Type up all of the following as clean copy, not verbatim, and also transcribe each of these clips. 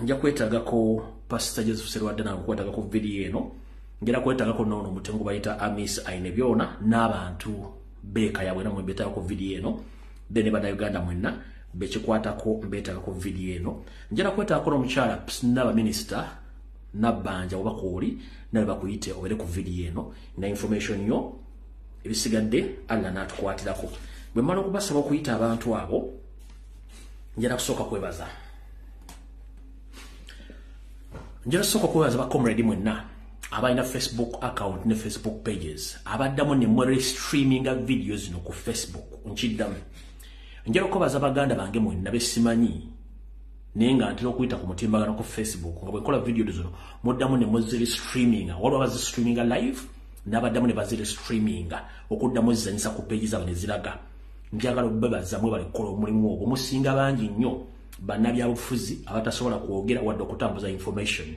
nja kwetagako Pastor Jesus Serwadde na kwetagako video eno ngera kwetagako nono mutengo bayita Amis aine byona n'abantu beka yabwe namwe betagako video eno dene bada Uganda mwenna bechikwatako mbetagako video eno njera kwetagako no muchala n'aba minister nabanja obakoli nabe bakuyite obere ku video eno na information yo ebisigadde alla natukwatirako bwe mmala okubasaba okuyita abantu abo njera kusooka kwebaza njera kusooka kwebaza ba comrade mwenna abalina Facebook account ne Facebook pages abaddamu ne mwere streaming videos no ku Facebook nchiddamu njera okubaza baganda bange mwenna besimanyi nenga ntira okuyita ku mutimbagano ku Facebook nga bwekola video zino muddamu ne mwezeri streaming waliwo bazi streaming live n'abaddamu ne baziri streaming okuddamu zizanyisa ku pages abo ne ziraga njagala okubebaza mwe balikola omulimu ogwo musinga bangi nnyo bannabyabufuzi abatasobola kwogera wadde okutambuza information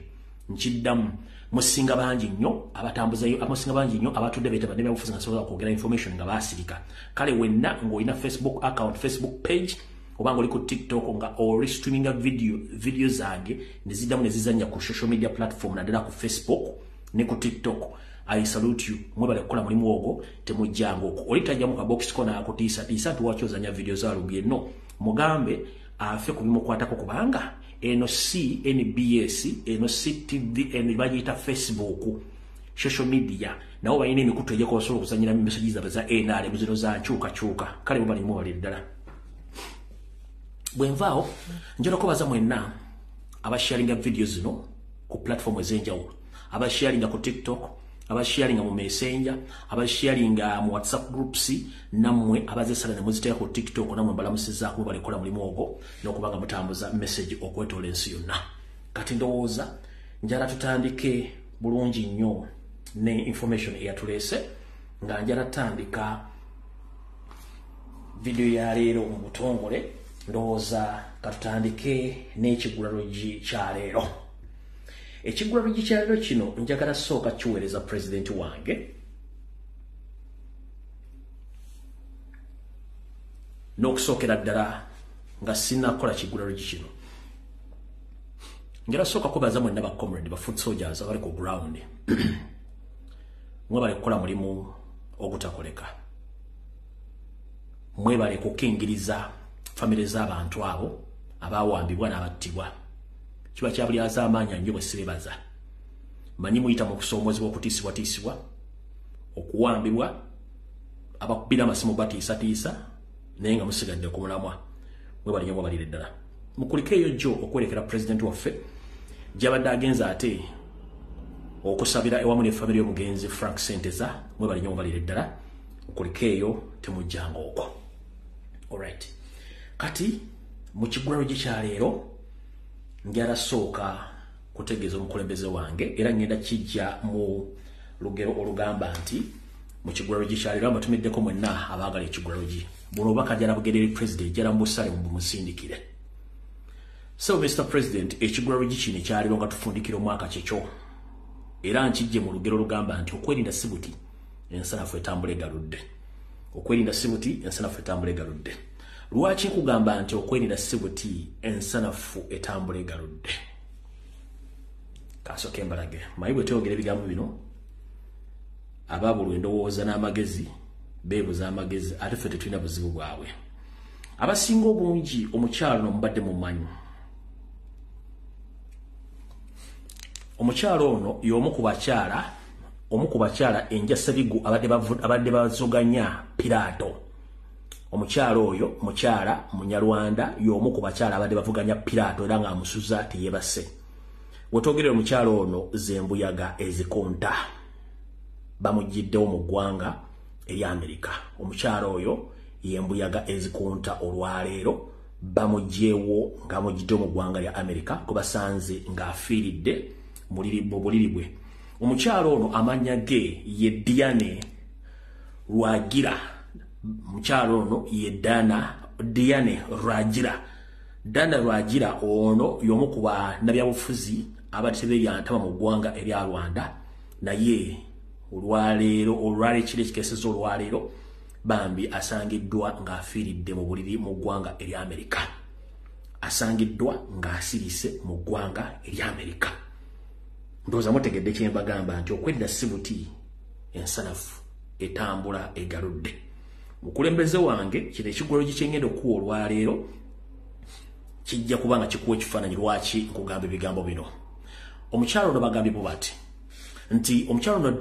nchiddamu musinga bangi nnyo amusinga bangi nnyo abatudde beta bannabyabufuzi nga sobola kwogera information nga basirika kale wenna ng'olina Facebook account Facebook page obanga oli ku TikTok nga oli streaming video zange neziddamu ne zizanya ku social media platform naddala ku Facebook ne ku TikTok I salute you mwebale kukola mulimu ogwo temujjango okwo olitajja mu kabox kona akutiisa tuwachozanya video za Lumbuye no mugambe afe kubimukwatako kubanga eno NBS eno TV eno bagiyita Facebook social media nawo bayina emikutu ejja kubasobola okuzanyira messages za NRM zino za kyuka kale mubali mwebale ddala bwenvaawo njala kubaza mwenna abasharinga videos zino ku platform ezenjawulo abasharinga ku TikTok abasharinga mu Messenger abasharinga mu WhatsApp groups namwe abazesala ne muzitaya ku TikTok namwe balamusiza ku balikola mulimu ogwo n'okubanga mutambuza message okwetola ensi yonna kati ndowooza njala tutandike bulungi nnyo ne information eyatulese nga njala tandika video ya leero mu butongole ndowooza katutandike n'ekigula LUJJI kya leero ekigula LUJJI kya leero kino njagala sooka kiweereza president wange n'okusookera ddala nga sinnakola kigula LUJJI kino njagala sooka kubaza mwenna ba comrade ba foot soldiers abali ku ground mwebale kukola mulimu ogutakoleka mwebale kukingiriza family z'abantu abo abawambibwa n'abattibwa kiba kyabulyaza amaanyi nnyo bwe sibebaza manyi muyita mu kusoomozebwa okutiisibwatiisibwa okuwambibwa abakubira amasimu batiisatiisa naye nga musigadde ku mulamwa mwebale nnyo mwebalire ddala mukulike eyo jjo okwerekera president waffe gy'abadde agenza ate okusabira ewamu n'effamire y'omugenzi Frank Senteza mwebale nnyo mwebalire ddala mukulike eyo temujjanga okwo alright kati mu kigula LUJJI kya leero njala sooka kutegeeza omukulembeze wange era ngenda kijja mu lugero olugamba nti mu kigula LUJJI kya leero ambatumiddeko mwenna abaagala ekigula LUJJI buno obubaka njala bugendere president njala mbusale mumusindikire so Mr. President ekigula LUJJI kino ekya leero nga tufundikira omwaka kyekyo era nkijje mu lugero olugamba nti okwerinda si buti ensanafu etambula egaludde okwerinda si buti ensanafu etambula egaludde lwaki nkugamba nti okwerinda si buti ensanafu etambula egaludde kasooke mbalage mayi bwe twogera ebigambo bino ababulwa endowooza n'amagezi beebuza amagezi ate ffe tetulina buzibu bwabwe abasinga obungi omukyalo nomubadde mumanyi omukyalo ono y'omu ku bakyala enjasabigu abadde bazoganya Pirato omukyalo oyo mukyala munyarwanda y'omu ku bakyala abadde bavuganya Pirato era nga amusuza teyebase wetwogerera omukyalo ono zembuyaga ezikonta bamugiddewo mu ggwanga eri Amerika omukyalo oyo yembuyaga ezikonta olwaleero bamugyewo nga mugiddewo mu ggwanga lya Amerika kubasanze ng'afiiridde mu buliri bwe omukyalo ono amannya ge ye Diane Rwagira mukyalo ono ye Diane Rwagira Dana Rwagira ono y'omu ku bannabyabufuzi abatebeeryantaba mu ggwanga erya Rwanda naye olwaleero ekiro ekikeseza olwaleero bambi asangiddwa ng'afiiridde mu buliri mu ggwanga erya Amerika asangiddwa ng'asirise mu ggwanga erya Amerika. Ndowooza mutegedde kye mbagamba nti okwedda sibuti ensanafu etambula egaludde. Mukulembeze wange kino ekigwero gikyengenda okuwa olwaleero kijja kubanga kikuwa ekifaananyi lwaki nkugamba ebigambo bino. Omukyalo ono bagambye bo bati nti omukyalo ono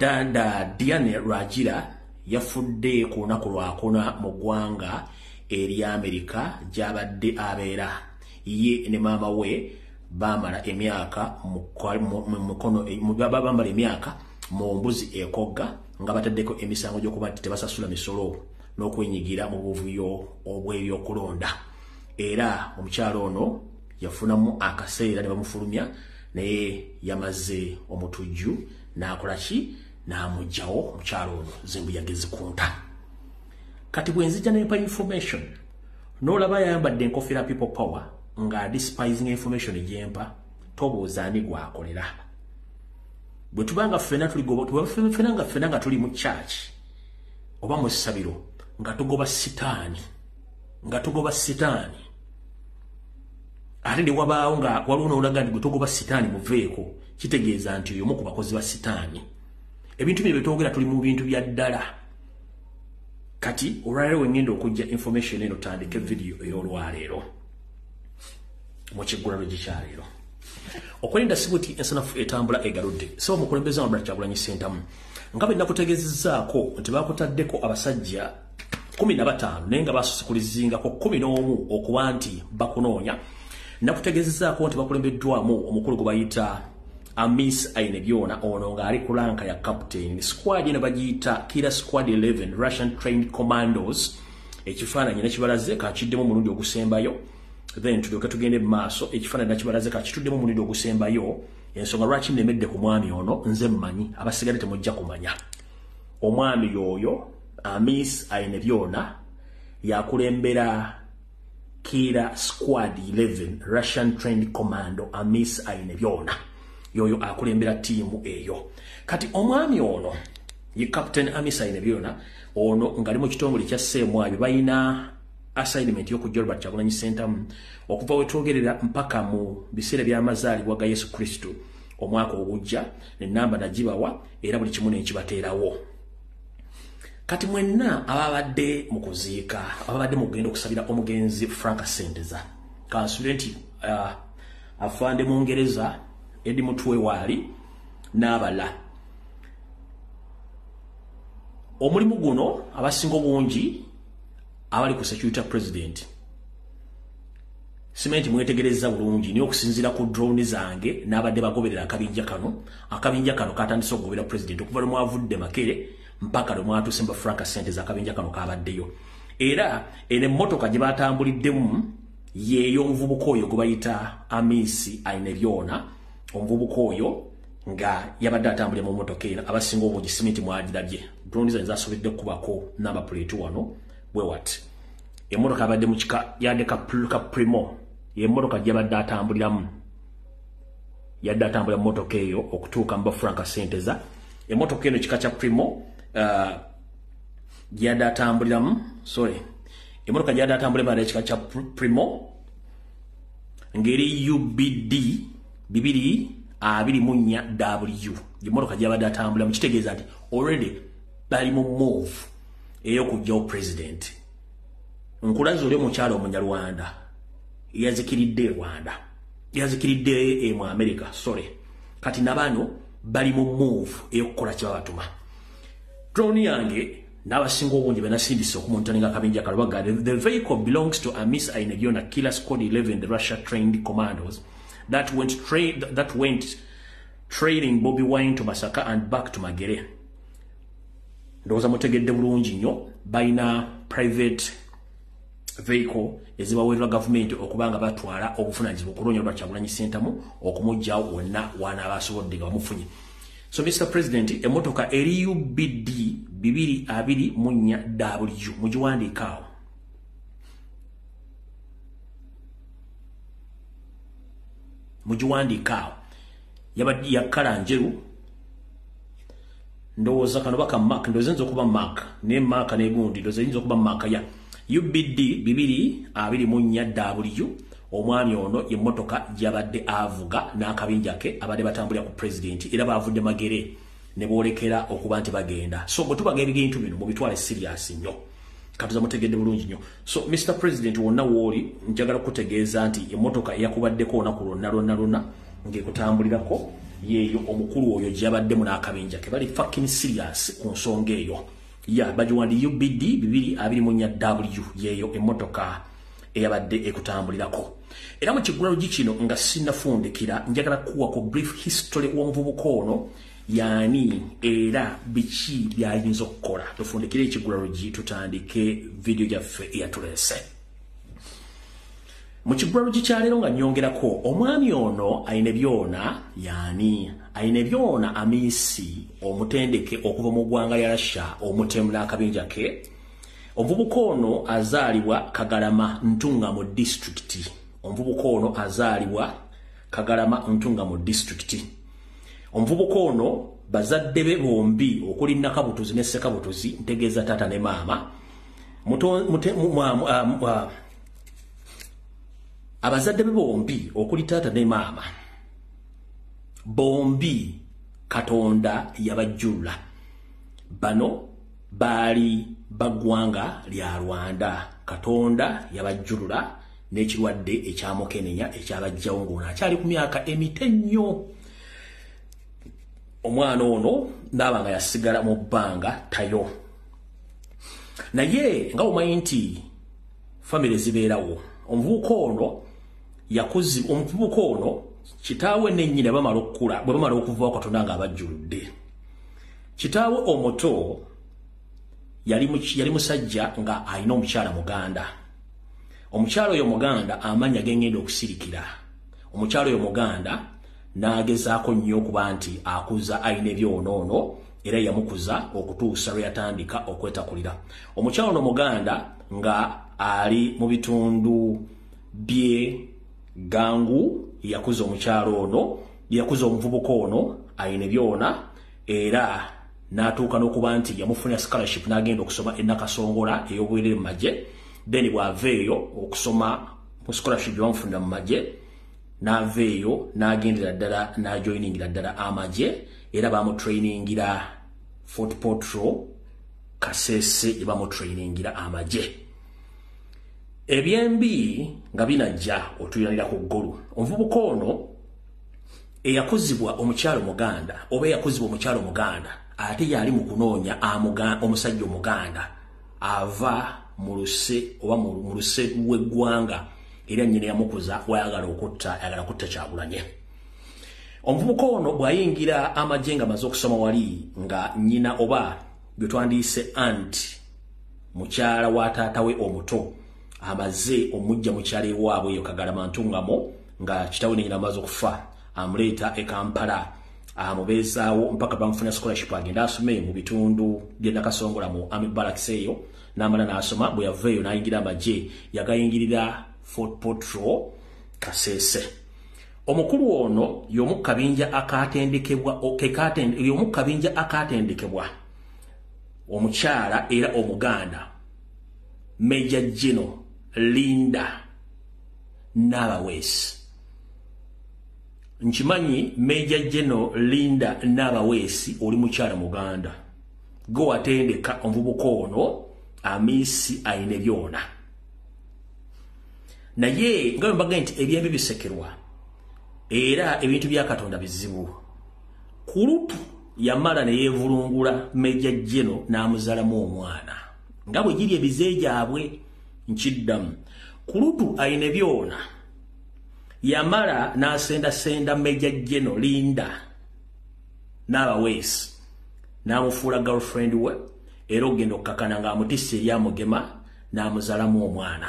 Diane Rwagira yafudde ku lunaku lwakuna mu ggwanga erya Amerika gy'abadde abeera. Ye ne maama we bamala emyaka mu mbuzi ekogga nga bataddeko emisango gy'okuba nti tebasasula misolo n'okwenyigira mu buvuyo obw'ebyokulonda. Era omukyalo ono yafunamu akaseera ne bamufulumya naye yamaze omutujju n'akola ki n'amugyawo omukyalo ono zimbu yagezi kunta. Kati bwe nzija n'empa information n'olaba yayambadde enkofiira people power nga despising information egyempa tobuuza ani gwakolera. Bwe tubanga ffena nga tuli mu church oba mu ssabiro nga tugoba sitaani ate ne wabaawo nga waliwo n'olaga nti gwe togoba sitaani muveeko kitegeeza nti oyo omu ku bakozi ba sitaani. Ebintu bino byetwogera tuli mu bintu bya ddala. Kati olwaleero wengenda okujja information eno tandike video ey'olwaleero mu kiggula lw'egikyaleero. Okwerinda sibuti ensanafu etambula egaludde. So mukulembeze wa Kyagulanyi Ssentamu nga bwe nakutegeezezzaako nti baakutaddeko abasajja 15 naye nga baasusikulizingako 11 okuba nti bakunoonya. Nakutegeezezzaako nti bakulembeddwamu omukulu gwe bayita Amis Ainebyona ono ng'ali ku lanka ya captain. Squad eno bagiyita Killer Squad 11 Russian Trained Commandos. Ekifaananyi nakibalaze kakiddemu omulundi ogusembayo. Then tulyoke tugende mu maaso ekifaananyi nakibalaze kakituddemu omulundi ogusembayo. Ensonga lwaki nnemedde ku mwami ono nze mmanyi abasigale temujja kumanya. Omwami yoyo Amis Ainebyona yakulembera Killer Squad 11 Russian Trained Commando Amis Ainebyona. Yoyo akulembera tiimu eyo. Kati omwami ono ye Captain Amis Ainebyona ono ngali mu kitongole kya Ssemwabi bayina assignment y'okujja Kyagulanyi Ssentamu okuva wetwogerera mpaka mu biseera by'amazaalibwa ga Yesu Kristo omwaka ogujja n'ennamba nagibawa era buli kimu n'ekibateerawo. Kati mwenna ababadde mu kuziika ababadde mu kugenda okusabira omugenzi Frank Senteza kansulenti afande mu Ngereza Edi Mutwe waali n'abala. Omulimu guno abasinga obungi abali ku security president simenti mwetegereza bulungi niyo okusinzira ku drone zange n'abadde bagoberera akabinja kano katandise okugobera president okuva mu avudde Makere mpaka lwe mwatuuse mba Frank Senteza akabinja kano kabaddeyo. Era ene mmotoka gye batambuliddemu yeeyo omuvubuka oyo gwe bayita Amis Ainebyona. Omuvubuka oyo nga yabadde atambulira mu mmotoka eno abasinga obungi simenti mwagirabye. Drone zange zasobedde okubako number plate wano bwe wati. Emmotoka abadde mu kika yadde ka Primo y'emmotoka gye yabadde atambuliramu. Yadde atambulira mu mmotoka eyo okutuuka mba Frank Senteza. Emmotoka eno kika kya Primo gye yadde atambuliramu emmotoka gye yadde atambuliramu kika kya Primo ngeri UBD 224W emmotoka gye yabadde atambuliramu kitegeeza nti already bali mu move ey'okugyawo president. Nkulaze oli omukyalo Omunyarwanda yazikiridde Rwanda yazikiridde mu America kati nabano bali mu move ey'okukola kye babatuma. Drone yange n'abasinga obungi benasindise okumuntaninga akabinja kalobaga. The vehicle belongs to Amis Ainebyona Killer Squad 11 the Russia Trained Commandos that went trading Bobi Wine to Masaka and back to Magere. Ndowooza mutegedde bulungi nnyo bayina private vehicle ezibaweerwa government okubanga batwala obuvunaanyizibwa okulonyoolwa Kyagulanyi Ssentamu okumugyawo wonna wanaabasobodde nga bamufunye. So Mr. President emmotoka eri UBD 224W mugiwandiikaawo. Mugiwandiikaawo yabadde yakala njeru. Ndowooza kano baka Mark ndowooza nzo okuba Mark ne Mark ne gundi ndowooza nzo okuba Mark ya UBD 224W omwami ono emmotoka yabadde avuga n'akabinja ke abadde batambulira ku president era bavudde magere ne boolekera okuba nti bagenda. So bwe tubaga ebintu bino mu bitwale serious nnyo katuza mutegedde bulungi nnyo. So Mr. President wonna wooli njagala kutegeeza nti emmotoka eyakubaddeko olunaku lwonna ng'ekutambulirako yeeyo omukulu oyo gyabaddemu n'akabinja ke bali fucking serious ku nsonga eyo. Bagiwandi UBD 224W yeeyo emmotoka eyabadde ekutambulirako. Era mu kiggula Lujji kino nga sinnafundikira njagala kuwa ku brief history w'omuvubuka ono yani era biki byayinza okukola. Tufundikire ekiggula Lujji tutandike video gyaffe eyatulese. Mu kiggula Lujji kya leero nga nyongerako omwami ono ayine byona yani ayine byona amisi omutendeke okuva mu ggwanga lya Russia omutemu n'akabinja ke. Omuvubuka ono azaalibwa Kagalama Ntunga mu district. Omuvubuka ono azaalibwa Kagalama Ntunga mu district. Omuvubuka ono bazadde be bombi okuli Nakabutuzi ne Sekabutuzi ntegeeza tata ne maama. Abazadde be bombi okuli tata ne maama bombi Katonda yabajjula. Bano bali bagwanga lya Rwanda. Katonda yabajjulula n'ekirwadde ekyamukenenya ekyabajjawo ng'ono akyali ku myaka emite nnyo. Omwana ono ndaba yasigala mu bbanga tayo. Naye nga omanyi nti family zibeerawo. Omuvubuka ono kitaawe ne nnyina bamala okukula bwe bamala okuvaako Katonda ng'abajjuludde. Kitaawe omuto yali musajja nga alina omukyala muganda. Omukyala oyo muganda amanya gengenda okusirikira. Omukyala oyo muganda n'agezaako nnyo okuba nti akuza ayina ebyonoono era yamukuza okutuusa lwe yatandika okwetakulira. Omukyala ono muganda nga ali mu bitundu bye Gangu yakuza omukyala ono yakuza omuvubuka ono ayina byona era n'atuuka n'okuba nti yamufuna scholarship n'agenda okusoma ennakasongola ey'obwerere mu magye. Then bw'aveeyo okusoma mu scholarship byamufunira mu magye n'aveeyo n'agendera ddala n'ajoyiningira ddala amagye era bamutrainingira Fort Portal Kasese bamutrainingira amagye. Ebyembi nga binajja otuyanira ku ggulu. Omuvubuka ono eyakuzibwa omukyalo muganda oba eyakuzibwa omukyalo muganda ate yali mu kunoonya omusajja omuganda ava mu luse oba mu luse w'eggwanga era nnyina yamukuza wayagala kutta Kyagulanyi. Omuvubuka ono bw'ayingira amagye nga amaze okusoma wali nga nnyina oba gwe twandiyise anti mukyala wa taata we omuto amaze omujja mukyala ewaabwe eyo Kagalama Ntungamo nga kitaawe ne nnyina amaze okufa amuleeta e Kampala amubeezaawo mpaka bamufuna scholarship agenda asome mu bitundu bye Nakasongola mu Army Barracks eyo n'amala n'asoma. Bwe yaveeyo n'ayingira amagye yagayingirira Fort Portal Kasese. Omukulu ono y'omu kabinja akatendekebwa omukyala era omuganda Major General Linda Nabaweesi. Nkimanyi Major General Linda Nabaweesi oli mukyala muganda go watendeka omuvubuka ono amisi ayine byona. Naye nga mbaga nti ebyembi bisekerwa era ebintu bya Katonda bizibu. Kulutu yamala ne yevulungula Major General n'amuzalamu omwana nga bwe giri ebize gyabwe nkiddamu. Kulutu ayine byona yamala n'asenda Major General Linda Nabaweesi n'amufuula girlfriend we era ogenda okukakana ng'amutisse eryamugema n'amuzalamu omwana.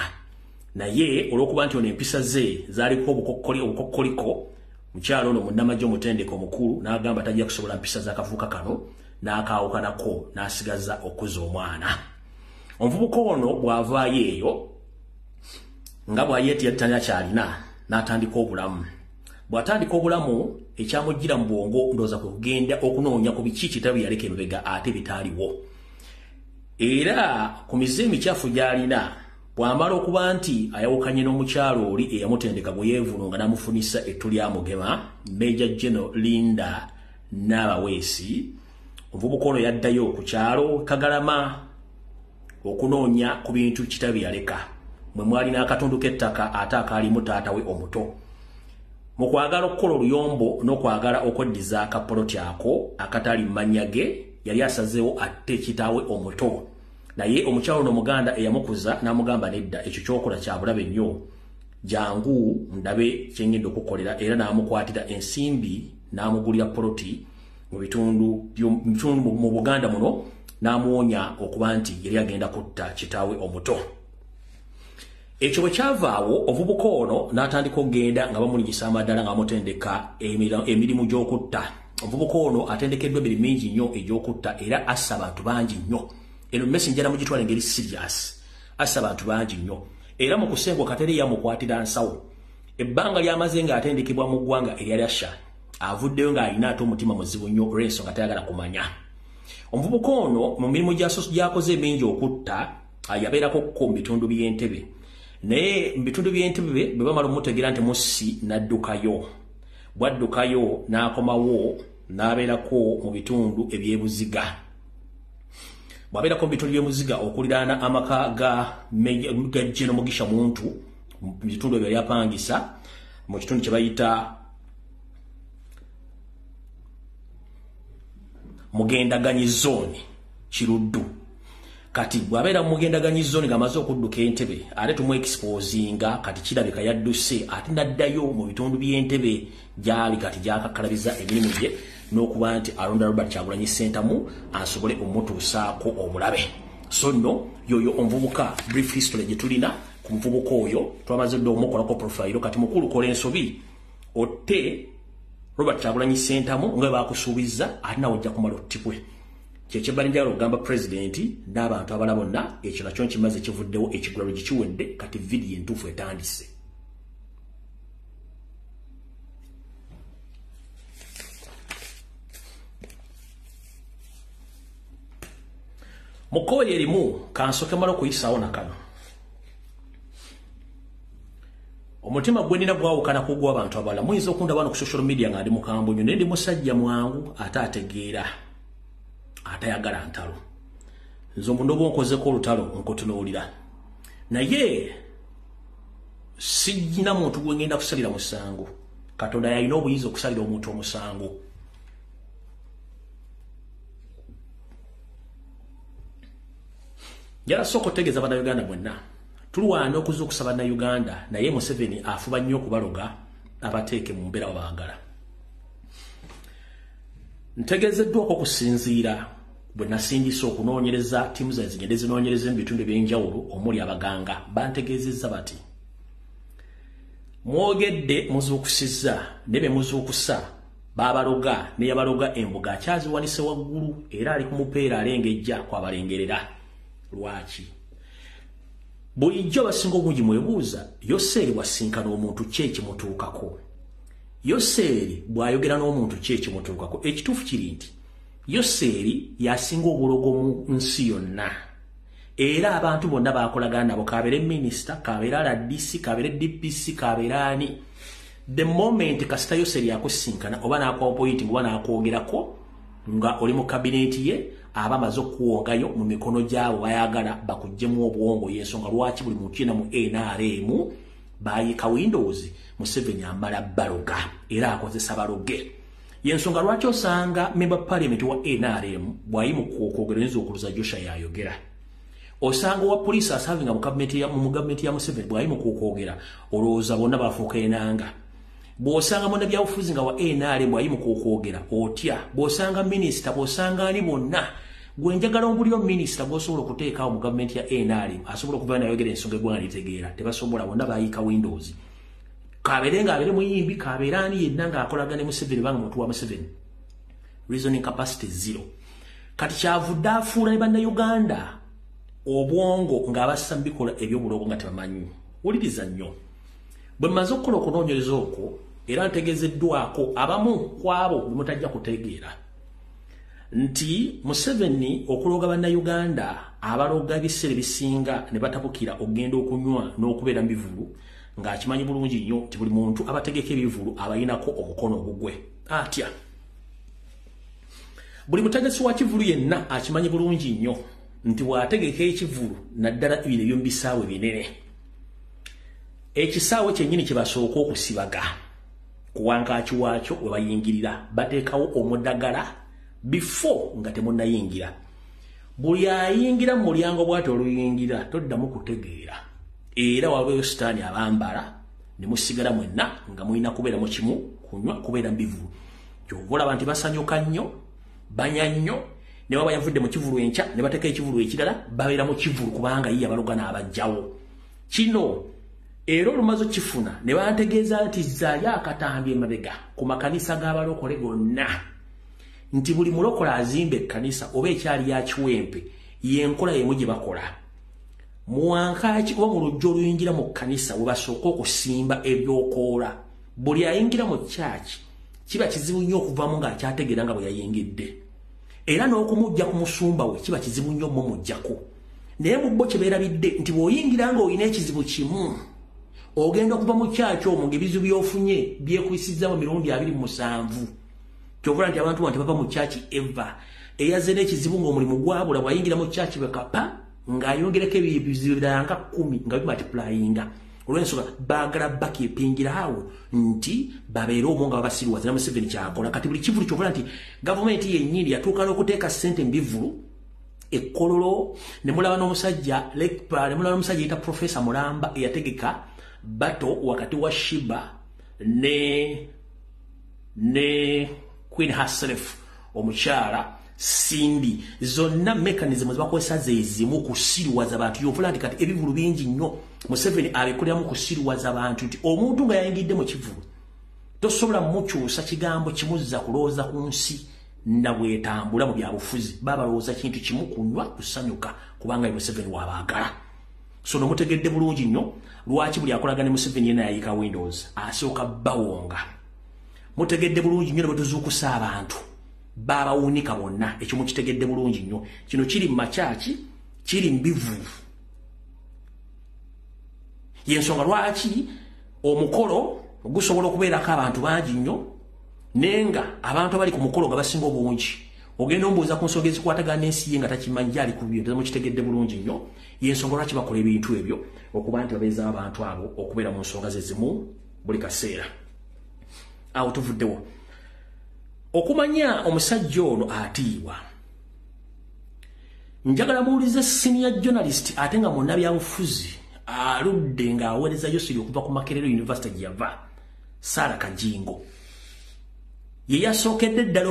Naye olw'okuba nti ono empisa ze zaaliko obukokkoliko mukyalo ono munnamagye omutendeke omukulu n'agamba tajja kusobola mpisa z'akavubuka kano n'akaawukanako n'asigaza okuza omwana. Omuvubuka ono bw'avaayo eyo nga bw'ayeetiyatanya kyalina n'atandika obulamu. Bw'atandika obulamu ekyamujjira mu bwongo ndooza kwe kugenda okunoonya ku biki kitabo yaleka emabega ate bitaaliwo. Era ku mize emikyafu gy'alina bwamala okuba nti ayawukanye n'omukyalo oli eyamutendeka bwe yeevulunga n'amufunisa ettu lya mugema Major General Linda Nabaweesi, omuvubuka ono yaddayo ku kyalo Kagalama okunoonya ku bintu kitabi yaleka mwe mwali n'akatundu k'ettaka ate akaalimu taata we omuto. Mu kwagala okukola oluyombo n'okwagala okweddiza akapoloti ako akatali mu mannya ge, yali asazeewo atte kitaawe omuto. Naye omukyalo n'omuganda eyamukuza n'amugamba nedda, ekyo ky'okola kya bulabe nnyo, jangu ndabe kye ngenda okukolera, era n'amukwatira ensimbi n'amugulira poloti mu bitundu mu Buganda muno, n'amuwonya okuba nti yali agenda kutta kitaawe omuto. Ekyo bwe kyavaawo, omuvubuka ono n'atandika okugenda nga bamuligisa amaddala nga bamutendeka emirimu gy'okutta. Omuvubuka ono atendekeddwa emirimu mingi nnyo egy'okutta era assa abantu bangi nnyo. Eno mmesi njala mugitwala engeri serious. Assa abantu bangi nnyo. Era mu kusengwa Kateri yamukwatira nsawo. Ebbanga ly'amaze nga atendekebwa mu ggwanga erya Russia, avuddeyo ng'alina ate omutima muzibu nnyo olw'ensonga tayagala kumanya. Omuvubuka ono mu mirimu gy'akoze emingi okutta yabeerako ko mu bitundu by'Entebbe. Naye mu bitundu by'Entebbe bwe bamala omutegeera nti mussi n'addukayo. Bw'addukayo n'akomawo n'abeerako mu bitundu eby'ebuziga. Bw'abeerako mu bitundu by'ebuziga okuliraana amaka ga General Mugisha Muntu mu bitundu ebyo yapangisa mu kitundu kye bayita Mugendaganyi zone Kiruddu. Kati bw'abeera mu Mugendaganyi zone ng'amaze okudduka Entebbe ate tumwexposinga kati kirabika yadduse ate n'addayo mu bitundu by'Entebbe gyali kati gyakakalabiza emirimu gye n'okuba nti alonda Robert Kyagulanyi Ssentamu asobole omutuusaako obulabe. So nno yoyo omuvubuka brief history gye tulina ku muvubuka oyo twamaze dda omukolako profile kati mukulu kola ensobi otte Robert Kyagulanyi Ssentamu nga baakusuubiza ate nawe ojja kumala ottibwe. Kyekyebali njagala okugamba pulezidenti n'abantu abala bonna ekyo nakyo nkimaze kivuddewo ekigulalo gikiwedde kati vidiyo entuufu etandise. Mu kkooli erimu kansoke mala okuyisaawo na kano. Omutima gwe nina gwawukana ku gw'abantu abalala. Muyinza okundaba wano ku social media nga ndi mukambwe nnyo naye ndi musajja mwangu ate ategeera atayagala ntalo. Nze omuntu oba onkozeko olutalo nkutunuulira. Naye sijjina muntu gwe ngenda kusalira musango. Katonda yalina obuyinza okusalira omuntu omusango. Njala soko tegeza bannayuganda mwenna. Tulwana okuza okusaba Bannayuganda naye Museveni afuba nnyo okubaloga abateeke mu mbeera baagala. Ntegezeddwako okusinziira bwe nasingisa okunoonyereza ttiimu zange zigende zinoonyereza mu bitundu eby'enjawulo omuli abaganga bantegeezezza bati mwogedde muzuukusizza ne be muzuukusa baabaloga ne yabaloga embuga akyaziwanise waggulu era ali ku mupeera alengejja kwabalengerera. Lwaki? Bulijjo basinga obungi mwebuuza Yoseri bwasinkana omuntu ki ekimutuukako. Yoseri bw'ayogera n'omuntu ki ekimutuukako. Ekituufu kiri nti Yoseri yasinga obulogo mu nsi yonna. Era abantu bonna baakolagana nabo kabeere minisita, kabeere RDC, kabeere DPC, kabeere ani. The moment kasita Yoseri yakusinkana oba n'akwapointing oba n'akwogerako nga oli mu kabineti ye aba amaze okuwongayo mu mikono gyabo bayagala bakuggyemu obwongo y'ensonga lwaki buli muntu yena mu NRM bayika Windows Museveni amala baloga era akozesa baloge. Y'ensonga lwaki osanga member parliament wa NRM bwayimu kwogera nzo okuluza Joshua yayogera. Osanga wa police asavinga mu gavumenti ya Museveni bwayimu kwogera olowooza bonna bafuuka enanga. Bw'osanga mwana byabufuzi nga wa NRM bwayimu kwogera otya. Bw'osanga minister bw'osanga ani bonna gwe njagala obulyo minister bw'osobola okuteekawo mu gavumenti ya NRM asobola okuva nayogera ensonga eggwanga litegeera tebasobola bonna bayika Windows. Kabeere ng'abeere muyimbi kabeere ani yenna ng'akolaga ne Museveni banga muntu wa Museveni. Reasoning capacity zero. Kati kyavudde afuula ne Bannayuganda obwongo ng'abassa mu bikola eby'obulogo nga tebamanyi. Wuliriza nnyo. Bwe mmaze okukola okunoonyereza okwo era ntegeezeddwako abamu ku abo bwe mutajja kutegeera. nti Museveni okuloga bannayuganda abaloga ebiseera bisinga ne batabukira ogenda okunywa n'okubeera mbivulu ng'akimanyi bulungi nnyo nti buli muntu abategeka ebivulu abayinako omukono ogugwe atya buli mutegesi wa kivulu yenna akimanyi bulungi nnyo nti bw'ategeka ekivulu naddala ebyo eby'ombisaawe binene ekisaawe kyennyini kye basooka okusibaga ku wankaaki waakyo we bayingirira bateekawo omuddagala before nga temunnayingira buli ayingira mu mulyango bw'ati oluyingira toddamu kutegeera era wabeeyo sitaani abambala ne musigala mwenna nga mulina kubeera mu kimu kunywa kubeera mbivulu kyova olaba nti basanyuka nnyo banya nnyo ne baba yavudde mu kivulu enkya ne bateeka ekivulu ekirala babeera mu kivulu kubanga yiye abaloga n'abajjawo kino era olumaze kifuna ne bantegeeza nti zaayo akatambi emabega ku makanisa g'abalokole gonna nti buli mulokola azimba ekkanisa oba ekyali ya kiwempe yenkola yemu gye bakola mu wankaaki oba mu lujja oluyingira mu kkanisa we basooka okusimba ebyokoola buli ayingira mu kyaki kiba kizibu nnyo okuvamu ng'akyategeera nga bwe yayingidde era n'okumujja ku musumba we kiba kizibu nnyo mumujjako naye mu bo kye beerabidde nti bw'oyingira ng'olina ekizibu kimu ogenda okuva mu kyaki omwo ng'ebizibu by'ofunye byekwisizza mu mirundi 27 kyovula nti abantu bati bava mu kyaki eva eyazze n'ekizibu ng'omulimu gwabula bw'ayingira mu kyaki bekapa ng'ayongereko ebizibu birala nga 10 nga bimultiplyinga olw'ensonga baagala bakipingira awo nti babeere omwo nga babasiriwaza na Museveni kyakola kati buli kivulu kyovula nti gavumenti yennyini yatuuka n'okuteeka ssente mu bivulu ekkololo ne mulaba n'omusajja yita Profesa Mulamba eyategeka bato wakati wa Shiba ne Queen herself omukyala Cindy zonna mechanism zibakozesa zezimu kusiriwaza abantu yovula nti kati ebivulu bingi nnyo Museveni abikoleramu kusiriwaza abantu nti omuntu nga yayingidde mu kivulu tosobola mukyusa kigambo kimuzza kulowooza ku nsi na bwetambula mu byabufuzi babalowooza kintu kimu kunywa kusanyuka kubanga Museveni wabaagala so nomutegedde bulungi nnyo lwaki buli akolaga ne Museveni yena yayika Windows asooka bawonga mutegedde bulungi nnyo ne bwetuzuukusa abantu babawunika bonna ekyo mukitegedde bulungi nnyo kino kiri mu makyaki kiri mbivu yensonga lwaki omukolo gusobola okubeerako abantu bangi nnyo nenga abantu abali ku mukolo nga basinga obungi ogenda ombuuza ku nsonga ezikwatagana n'ensi ye nga takimanyi gyali ku byo mukitegedde bulungi nnyo yensonga lwaki bakola ebintu ebyo okuba nti babeeza abantu abo okubeera mu nsonga ze zimu buli kaseera awo tuvuddewo okumanya omusajja ono atiibwa njagala muwulize senior journalist ate nga munnabyabufuzi aludde ng'aweereza Yoseri okuva ku Makerere University gye yava Sarah Kajingo ye yasookedde ddala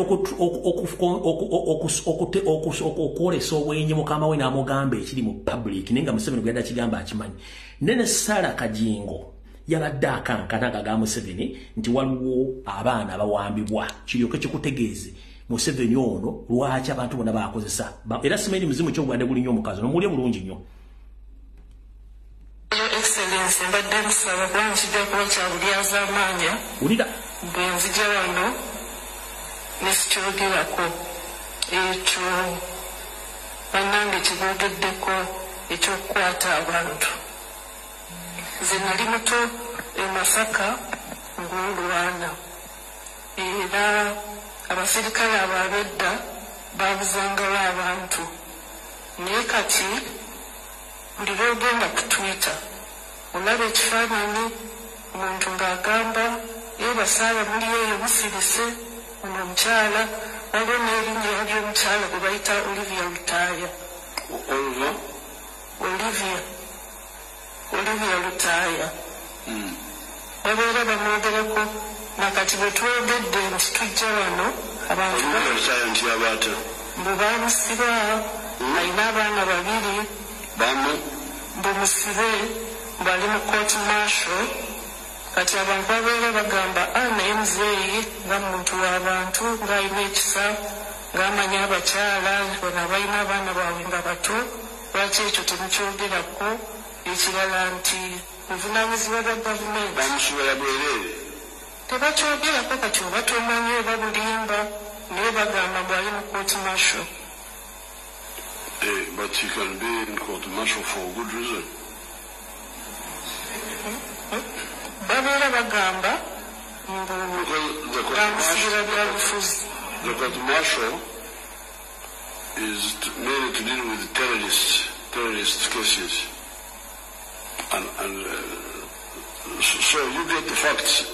okwolesa obwenyi mukama we n'amugamba ekiri mu public naye nga Museveni gwe yadde akigamba akimanyi nene Sarah Kajingo yabadde akankana ga Museveni nti waliwo abaana abawambibwa kiryoke kikutegeeze Museveni ono lwaki abantu bonna baakozesa era simanyi muzimu ky'obwadde buli nnyo omukazi nomuwulye bulungi nnyo Excellence mbadde nsaba kubanga kijja kuba kya bulyaza amaanya wulira bwe nzija wano nesikyogerako ekyo bannange kiboogeddeko ekyokukwata abantu nze nali muto e Masaka ng'olwana era abaserikale ababedda babuzangawo abantu naye kati buli lwogenda ku Twitter olaba ekifaananyi omuntu ng'agamba basaaba muli eyo musirise ono omukyala waliwo n'erinnya ly'omukyala gwe bayita Olivia Lutaaya Olivia Lutaaya babeera bamwogerako nakati bwe twogedde nti tujja wano abantu mbu baamusiba alina abaana 2 bumusibe bali mu court martial kati abantu babeera bagamba naye muzeeyi nga muntu w'abantu ng'alina ekisa ng'amanya abakyala bona balina abaana baabwe nga bato lwaki ekyo temukyogerako ekirala nti buvunaanyizibwa bwa gavumenti tebakyogerako kati oba tomanyi oba bulimba naye bagamba bw'ali mu court martial. But he can be in court martial for a good reason. Babeera bagamba bamusigira byabufuzi. The court martial is mainly to deal with terrorist cases. And so you get the facts.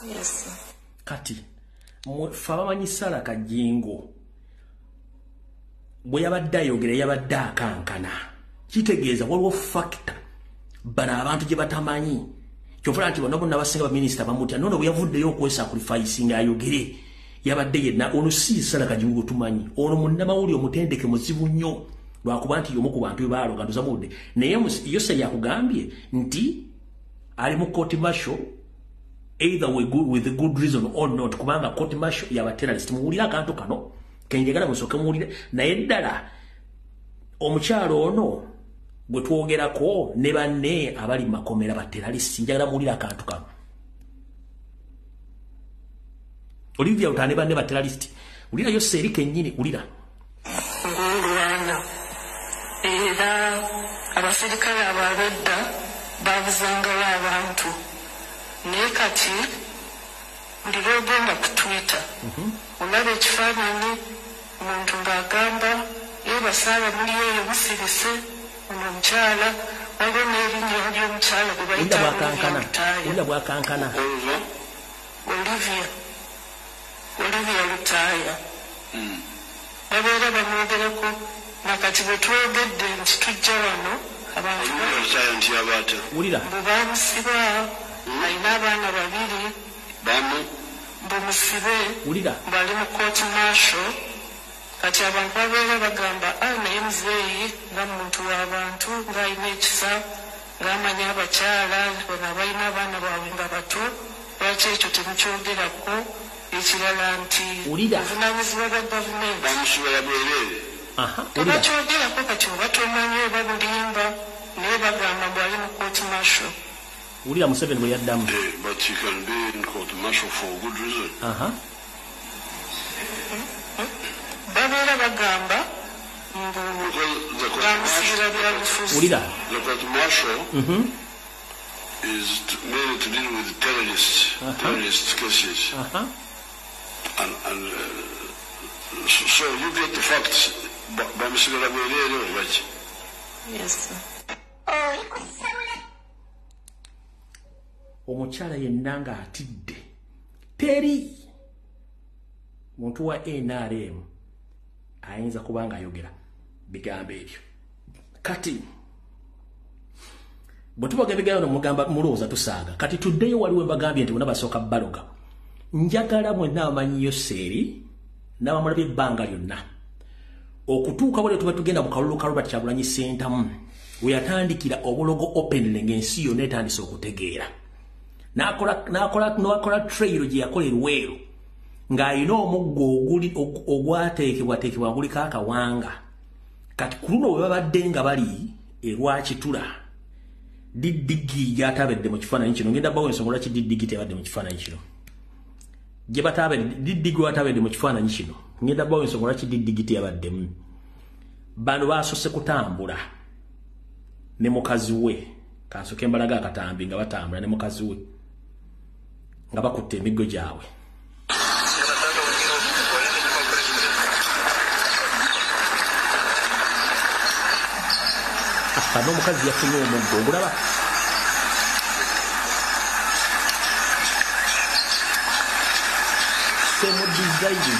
Yes, sir. Kati fabamanyi Sala Kajingo bwe yabadde ayogera yabadde akankana kitegeeza waliwo factor bana abantu gye batamanyi kyofuna nti bonna basinga baminisita bamutya nono bwe yavuddeyo okwesacrificing ayogere yabadde yenna ono si Sala Kajingo tumanyi ono munnamawulire omutendeke muzibu nnyo lwakuba nti yomu ku bantu bebaaloganduza mudde naye Yoseri yakugambye nti ali mu court martial either with a good reason or not kubanga court martial yaba terrorist muwulira akantu kano kenjagala musooke muwulire naye ddala omukyalo ono bwe twogerako ne banne abali mu makomera ba terrorist njagala muwulire akantu kano Olivia utane banne ba terrorist wulira Yoseri kennyini wulira ng'olwana era abaserikale abalodda babuzangawo abantu naye kati buli lwogenda ku Twitter olaba ekifaananyi omuntu ng'agamba basaala muli eyo musirise ono omukyala waliwo n'erinnya ly'omukyala gwe bayita bwakankana Olivia Lutaaya babeera bamwogerako nakati bwe twogedde nti tujja wano abantu bwe bamusiba alina abaana babiri bumusibe bali mu court martial kati abantu babeera bagamba naye muzeeyi nga muntu w'abantu ng'alina ekisa ng'amanyi abakyala bano abalina abaana baabwe nga bato lwaki ekyo temukyogerako ekirala nti obuvunaanyizibwa bwa gavumenti tebakyogerako kati oba tomanyi oba bulimba naye bagamba bw'ali mu court martial. Ulira Museveni bwe yaddamu. But he can be in court martial for a good reason. Babeera bagamba bamusigira byabufuzi. Ulira. The court martial is mainly to deal with terrorist cases. And so you get the facts. Yes, sir. Omukyala yenna nga atidde teri muntu wa NRM ayinza kubanga ayogera bigambo ebyo kati bwe tubaga ebigambo mugamba mulowooza tusaaga kati tuddeyo waliwo mbagambye nti bonna basooka baloga njagala mwenna abamanyi Yoseri n'abamulabye ebbanga lyonna okutuuka bwe tuba tugenda mu kalulu ka Robert Kyagulanyi Center we yatandikira obulogo openly ng'ensi yonna etandise okutegeera n'akola trail gye yakola Luweero ng'alina omuggo ogwateekebwateekebwa guliko akawanga kati ku luno bwe babadde nga bali Lwakitula Diddigi gy'atabedde mu kifaananyi kino ngenda bawo ensonga lwaki Diddigi tebadde mu kifaananyi kino gye batabedde Diddigi watabedde mu kifaananyi kino ngenda bawo ensonga lwaki Diddigi teyabaddemu bano baasose kutambula ne mukazi we kansoke mbalaga akatambi nga batambula ne mukazi we nga bakutte emiggo gyabwe kano omukazi yafunye omuggo ogulaba semu design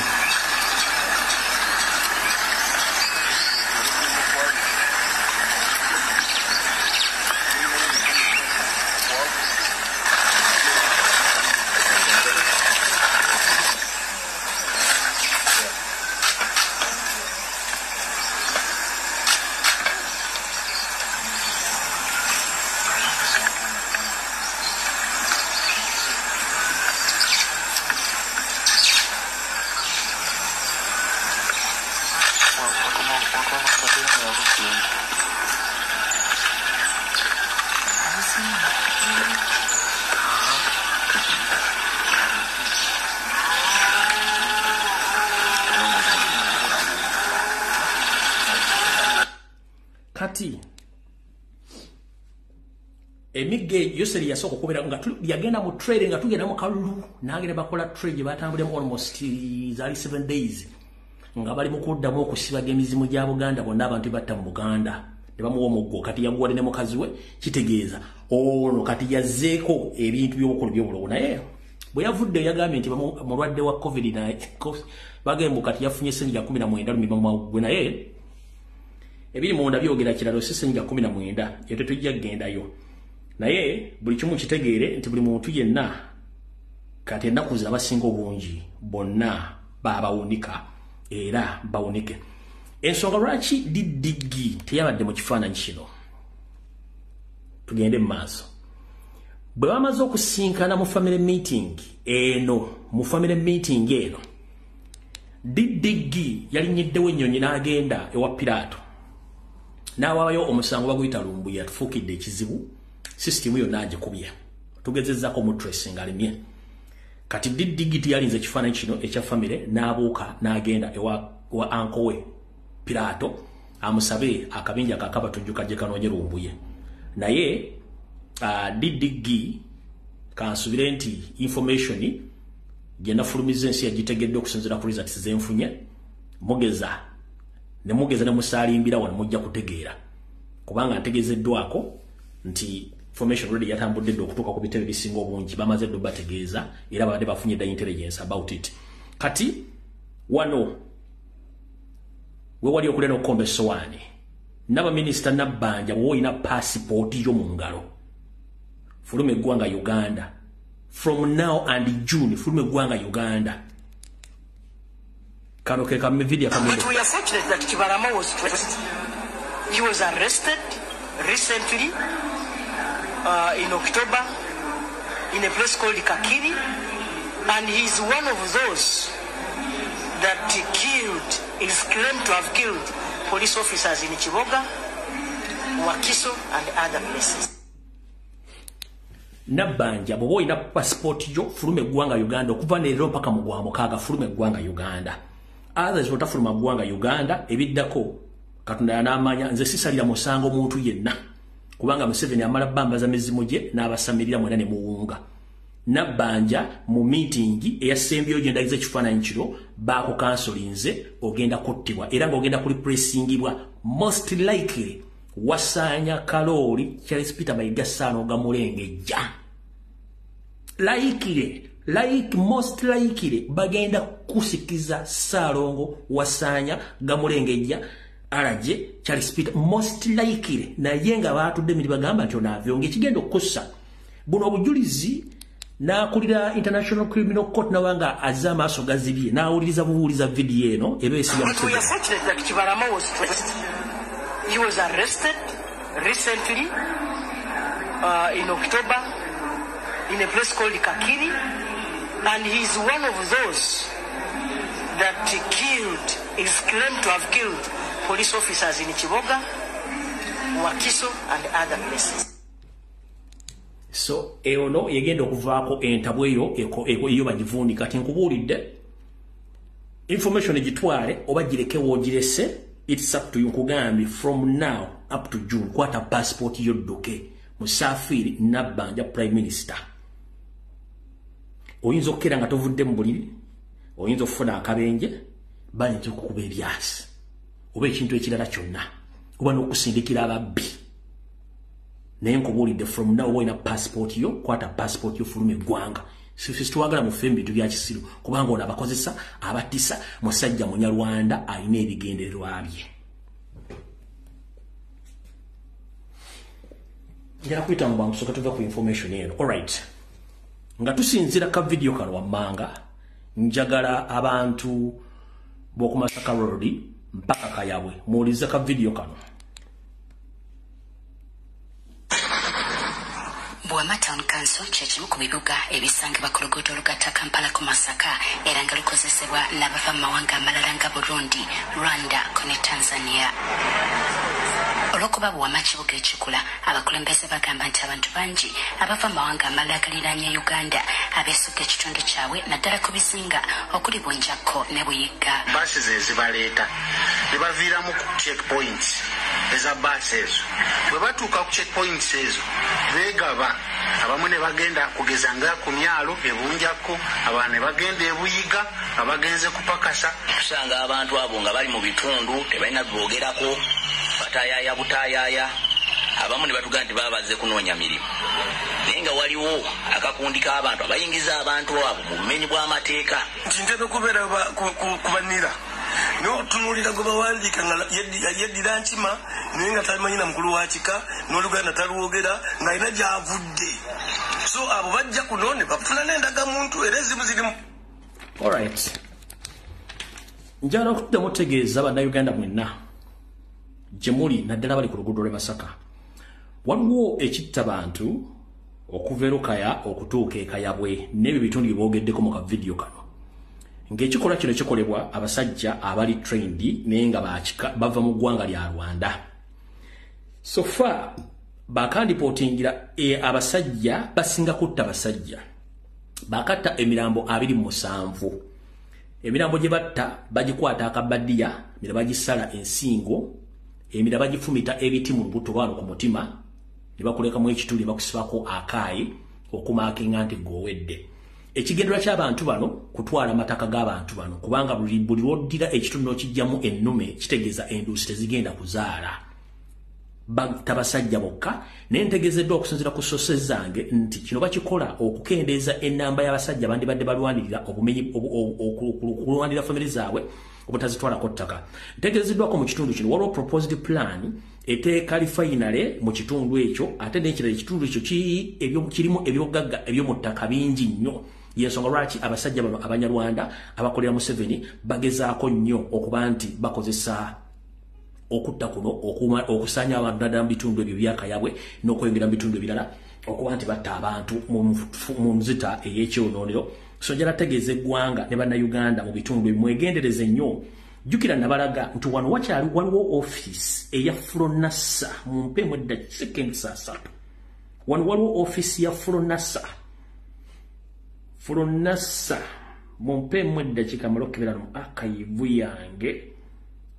kati emige Yoseri yasoko kubera nga yagenda mu trade nga tugenda mu kalulu nagere bakola trade batambule mu almost zali 7 days nga bali mukudda mu okusiba gemizimu gya Buganda bonna abantu batta mu Buganda ne bamuwa omuggo kati yagwale ne mukazi we kitegeeza ono kati yazzeeko ebintu by'obukulu by'obulogo naye bwe yavudde yagambye nti mulwadde wa covid naye bagembu kati yafunye senyiga 19 lumimamagwe naye ebiri munda byogera kiralo senyiga 19 yeto tujja gendayo naye buli kimu kitegeere nti buli muntu yenna kati ennaku z'abasinga obungi bonna babawunika era bawunike ensonga lwaki Didigi teyabadde mu kifaananyi kino tugende mu maaso bwe bamaze okusinkana mu family meeting eno Didigi yalinyiddewo ennyonyi n'agenda ewa Piraato n'awaayo omusango baguyita Lumbuye atufuukidde ekizibu system yonna agikubye tugezezzaako mu tracing alimye kati Didigi tiyalinze ekifaananyi kino ekya family n'abuuka n'agenda ewa anko we Piraato amusabe akabinja kakabatujjuka gye kanoonye Lumbuye naye Didigi kansubire nti information genda fulumiza ensi yagitegedde okusinzira ku results zenfunye mugeza ne musalimbira wano mujja kutegeera kubanga ntegezeddwako nti information already yatambudde okutuuka ku bitebe bisinga obungi bamaze ddo bategeeza era babadde bafunye the intelligence about it kati wano we wali okulena okukomba essowaani naba minisita Nabbanja bwe olina passport yo mu ngalo fulume eggwanga Uganda from now and June fulume eggwanga Uganda kano ke kamme video kamwe we are fortunate that Kibarama was he was arrested recently in October in a place called Kakiri and he is one of those that is claimed to have killed police officers in Chiboga, Wakiso and other places. Nabbanja bwoba ina passport yo fulume eggwanga Uganda okuva leero mpaka mu Gwamukaaga fulume eggwanga Uganda others otafuluma ggwanga Uganda ebiddako Katonda yanamanya nze sisalira musango muntu yenna kubanga Museveni amala bambaza mizimu gye n'abasamirira mwena ne muwunga Nabbanja mu meeting eyasembyo gye ndagize kifaananyi kiro baako kansolinze ogenda kuttibwa era ng'ogenda kuli pressingibwa most likely Wasanya Kalori Charles Peter Mayiga Sano Gamulengejja most likely bagenda kusikiza Salongo Wasanya Gamulengejja alaje Charles Peter most likely na yenga batudde miri bagamba nti onavyo ngekigendo kussa buno obujulizi na kulira International Criminal Court na wanga azama aso gazibye na uliza buuliza video eno ebesi ya we are fortunate that Kibarama he was arrested recently in October in a place called Kakiri and he is one of those that is claimed to have killed police officers in Chiboga, Wakiso and other places. So eono yegenda okuvaako entabweyo eyo bagivundi kati nkubuulidde information egitwale oba gireke woogirese it's up to you nkugambye from now up to June kwata passport yoddoke Musafiri Nabbanja Prime Minister oyinza okukera nga tovudde mu buliri oyinza okufuna akabenje bayinza okukuba ebyasi oba ekintu ekirala kyonna oba n'okusindikira ababbi naye nkubuulidde from now oyina passport yo kwata passport yo fulume eggwanga situwagala mu ffe bintu bya kisiru kubanga ono abakozesa abatisa musajja munyarwanda alina ebigendererwa bye njala kuyita mu bwangu soka tuva ku information eno alright nga tusinzira ka video kano wammanga njagala abantu b'oku Masaka Road mpaka Kayabwe muwulize ka video kano Bwama Town Council kyekimu ku bibuga ebisangibwa ku luguudo olugatta Kampala ku Masaka era nga lukozesebwa n'abava mu mawanga amalala nga Burundi, Rwanda ne Tanzania. olw'okuba buwama kibuga ekikula abakulembeze bagamba nti abantu bangi abava mu mawanga amalala agaliraanye Uganda abeesudde ekitundu kyabwe naddala ku bizinga okuli Bunjakko ne Buyigga. Baasi ze zibaleeta ne baviiramu ku checkpoints eza baasi ezo. Bwe batuuka ku checkpoints ezo beegaba, abamu ne bagenda kugeza nga ku myalo e Bunjakko, abalala ne bagenda e Buyigga, abagenze kupakasa. Tusanga abantu abo nga bali mu bitundu tebalina boogerako batayaaya butayaaya, abamu ne batugamba nti babaze kunoonya mirimu. Naye nga waliwo akakundi k'abantu abayingiza abantu abo mu bumenyi bw'amateeka. Ntera okubeera kubanira n'otunuulira gwe bawandiika nga yeddira nkima naye nga talimanyi na mukulu wa kika n'Oluganda talwogera ng'alina gy'avudde. So abo bajja kuno ne bafuna n'endagamuntu era ezimu zirimu. Alright. Njala okuddamu otegeeza bannayuganda mwenna gye muli naddala bali ku luguudo lw'e Masaka. Waliwo ekitta bantu okuva e Lukaya okutuuka e Kayabwe n'ebyo bitundu bye boogeddeko mu kavidiyo kano. Ng'ekikolwa kino kikolebwa abasajja abali trained naye nga bava mu ggwanga lya Rwanda. So far bakandipootingira abasajja basinga kutta basajja. Bakatta emirambo 27. Emirambo gye batta bagikwata akabaddiya ne bagisala ensingo, emirala bagifumita ebiti mu lubuto lwano ku mutima ne bakulekamu ekituli bakusibako akaayi okumaakinga nti gowedde. Ekigendera ky'abantu bano kutwala amataka g'abantu bano kubanga buli lwoddira ekitundu okijjamu ennume kitegeeza enduusi tezigenda kuzaala. Tabasajja bokka naye ntegeezeddwa okusinziira ku sources zange nti kino bakikola okukendeeza ennamba y'abasajja bandibadde balwanirira obumenyi okulwanirira famire zaabwe obutazitwalako ttaka. Ntegeezeddwako mu kitundu kino waliwo proposed plan eteeka lifainale mu kitundu ekyo ate n'ekirala ekitundu ekyo kirimu ebyogagga ebyomu ttaka bingi nnyo. Yensonga lwaki abasajja bano Abanyarwanda abakolera Museveni bagezaako nnyo okuba nti bakozesa okutta kuno okusanya abantu naddala mu bitundu ebyo bya Kayabwe n'okwengera mu bitundu ebirala okuba nti batta abantu mu nzita ey'ekyonoonero. So njala tegeeza eggwanga ne bannayuganda mu bitundu ebyo mwegendereze nnyo. Jjukira nabalaga nti wano wakyali waliwo office eya Flonasa mu mpemu eddakiika ensasatu. Wano waliwo office ya Flonasa mu mpemu eddakiika malokebera mu akayivu yange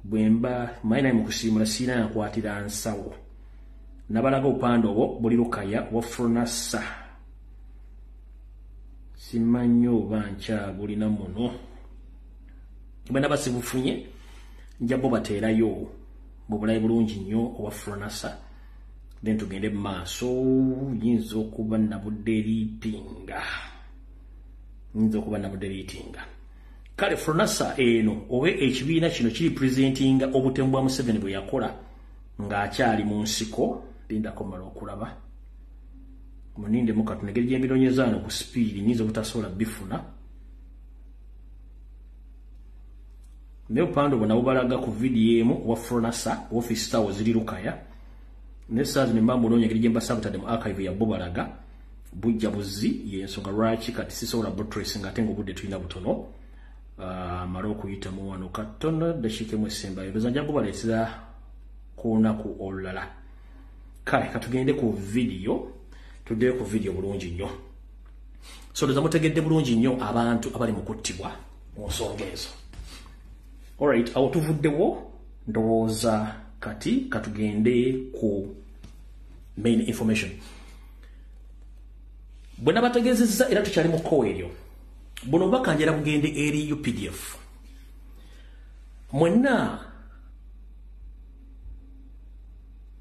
bwemba maina mu kusiimula siina yankwatira nsawo. Nabalaga obupande obwo buli Lukaya wa Flonasa. Simanyi oba nkyabulina muno. Bwe naba sibufunye nja bo bateerayo mu bulayi bulungi nnyo owa Flonasa then tugende mu maaso. Yinza okuba nabudde eriitinga. Kale Flonasa eno owe ekibiina kino kiri presentinga obutemu bwa Museveni bwe yakola ng'akyali mu nsiko. Lindako mala okulaba muninde mukatunegeri gy'emironyezaano ku speed nyinza obutasobola bifuna. Naye obupande obwo nabo balaga ku vidiyo emu wa Flonasa office tower ziri Lukaya. Ne saazi ne mbamuloonya engeri gye mbasabutadde mu archive ya bo balaga bujja buzzi y'ensonga lwaki kati sisobola butrace ng'ate ng'obudde tulina butono. Mala okuyitamu wano katono dakiika emu esembayo ndoza nja bubaleetera ku lunaku olulala. Kale katugende ku vidiyo tuddeyo ku vidiyo bulungi nnyo. So ndoza mutegedde bulungi nnyo abantu abali mu kuttibwa mu nsonga ezo. Alright, awo tuvuddewo ndowooza kati katugende ku main information. Bwe nabategeezezza era tukyali mu kkowa eryo buno bakanjera bugende eri UPDF. Mwenna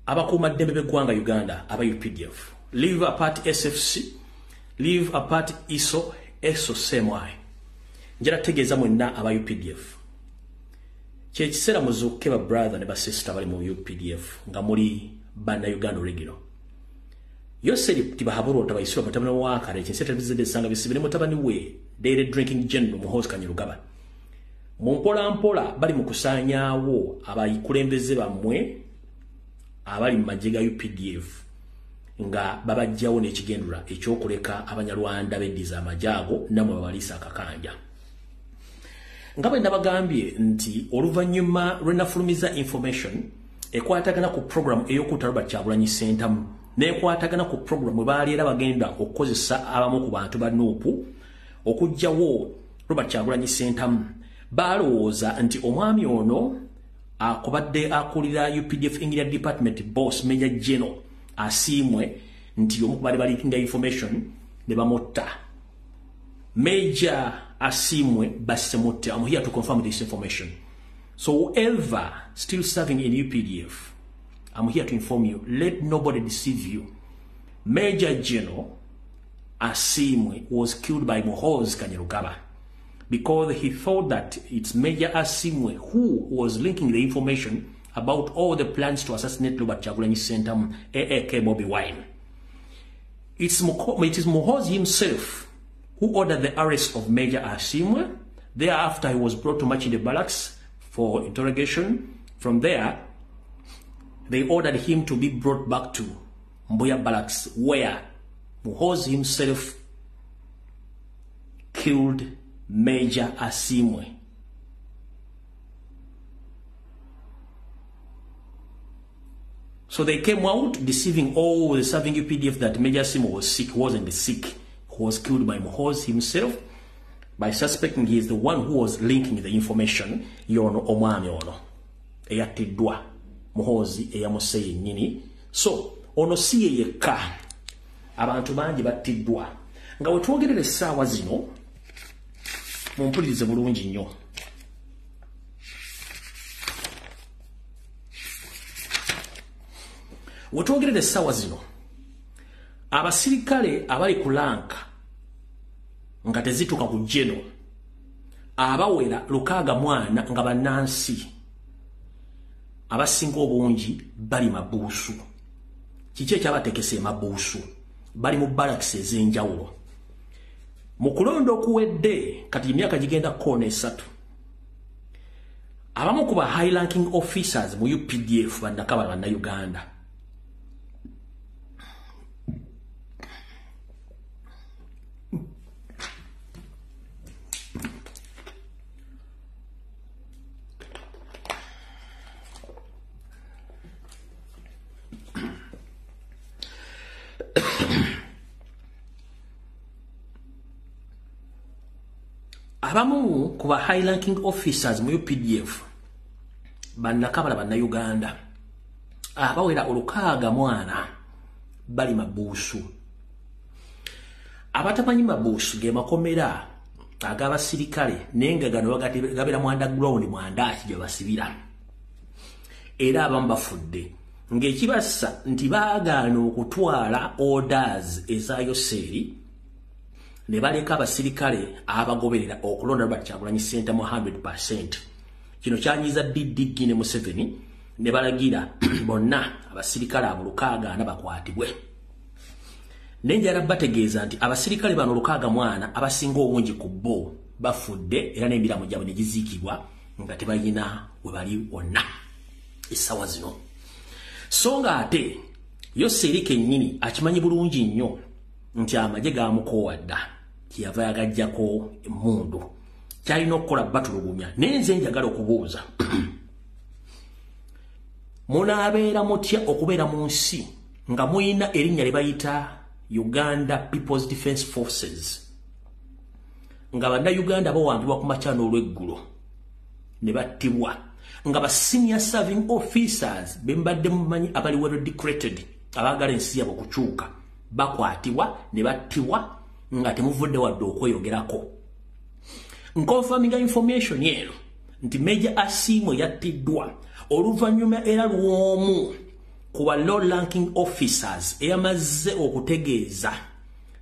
abakuumaddembe b'eggwanga Uganda aba UPDF. Leave apart SFC, leave apart ISO SEMI. Njala tegeeza mwenna aba UPDF. Kyekiseera muzuuke ba brother ne ba sister bali mu UPDF nga muli bannayuganda original. Yoseri tibahaburu tabayiswa mutabani wa kale kinsete bizede sanga bisibire mutabani we daily drinking general mu house Kanyarugaba. Mu mpola bali mu kusaanyaawo abayikulembeze bamwe abali mu majiga UPDF nga babajjawo n'ekigendera ekyokuleka Abanyarwanda beddiza amajaago namwe babalisa akakanja. Nga bwe nabagambye nti oluvannyuma lwenafulumiza information ekwatagana ku program ey'okutta Robert Kyagulanyi Ssentamu n'ekwatagana ku program bwe baali era bagenda okukozesa abamu ku bantu ba Nuupu okujjawo Robert Kyagulanyi Ssentamu balowooza nti omwami ono akubadde akulira UPDF Engineer Department boss Major General asiimwe nti omu ku baali baleakinga information ne bamotta. Major asiimwe basemutte. I'm here to confirm this information. So whoever still serving in UPDF, I'm here to inform you, let nobody deceive you. Major General Asimwe was killed by Muhoozi Kainerugaba because he thought that it's Major Asimwe who was linking the information about all the plans to assassinate Robert Kyagulanyi Ssentamu, aka Bobi Wine. It is Muhoozi himself who ordered the arrest of Major Asimwe. Thereafter, he was brought to Machinde Barracks for interrogation. From there, they ordered him to be brought back to Mbuya Barracks, where Muhoozi himself killed Major Asimwe. So they came out deceiving all the serving UPDF that Major Asimwe was sick. He wasn't sick. He was killed by Muhoozi himself by suspecting he is the one who was linking the information. Yono omwami ono eyattiddwa Muhoozi eyamuseye nnyini. So ono si ye yekka, abantu bangi battiddwa. Nga we twogerera essaawa zino mumpulirize bulungi nnyo. We twogerera essaawa zino abasirikale abali ku lanka nga tezituuka ku jeno abawera 600 nga bannansi abasinga obungi bali mabuusu. Kiki ekyabatekese mabuusu? Bali mu barracks ez'enjawulo. Mu kulonda okuwedde kati emyaka gigenda koona 3, abamu ku ba high ranking officers mu UPDF bannakabala bannayuganda abamu ku ba high ranking officers mu UPDF bannakabala bannayuganda abawera 600 bali mabuusu. Abatamanyi mabuusu ge makomera ag'abasirikale naye nga gano gabeera mu underground mwandaaki gye basibira, era abamu bafudde ng'ekibassa nti baagaana okutwala orders eza Yoseri ne baleka abasirikale abagoberera okulonda Robert Kyagulanyi Ssentamu 100%. Kino kyanyiza Diddi ne Museveni ne balagira bonna abasirikale abo 600 bakwatibwe. Nenjala bategeeza nti abasirikale bano 600 abasinga obungi ku bo bafudde era n'emiramu gyabwe ne giziikibwa nga tebalina we bali wonna essaawa zino. So nga ate Yoseri kennyini akimanyi bulungi nnyo nti amagye gaamukowadda kyeyava yagajjako emmundu kyalina okukola batulugumya. Naye nze njagala okubuuza munaabeera mutya okubeera mu nsi nga muyina erinnya lye bayita Uganda People's Defence Forces nga bannayuganda bawambibwa ku makya n'olweggulo ne battibwa nga ba senior serving officers bembadde mumanyi abali well declared abagala ensi yabo kukyuka bakwatibwa ne battibwa nga temuvudde wadde okweyogerako. Nkonfaminga information yeno nti Major Asimwe yattiddwa oluvannyuma era lw'omu ku ba low ranking officers eyamaze okutegeeza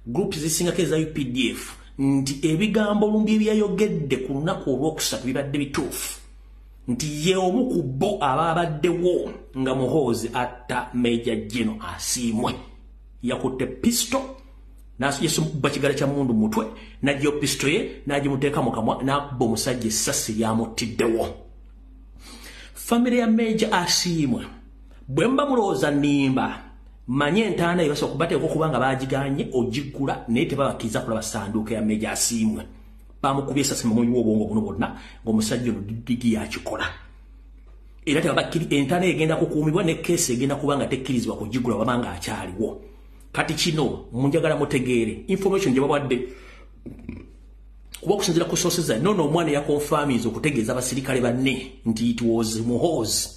groups zisingako eza UPDF nti ebigambo lumbi ebyayogedde ku lunaku olwokusatu bibadde bituufu, nti ye omu ku bo ababaddewo nga Muhoozi atta Major General Asimwe. Yakutte pisto n'asubba kigala kya mundu mutwe n'ajja pisto ye n'agimuteeka mu kamwa n'abba omusajja essasi lyamutiddewo. Family ya Major Asimwe bwe mba mulowooza nnimba manye entaana ebasobola okubateeka okubanga baagiganye ogiggula naye tebabakkiriza kulaba ssanduuko ya Major Asimwe. Bamukubye essasi mu mubiri w'obwongo buno bwonna ng'omusajja ono Diddi yakikola. era tebabakiri entana egenda kukuumibwa ne case egenda kubanga tekkirizibwa kugigula wabanga akyaliwo. Kati kino munjagala mutegeere information gye bawadde kuba okusinziira ku sources za nono omwana ya confirms okutegeeza abasirikale banne nti it was Muhoozi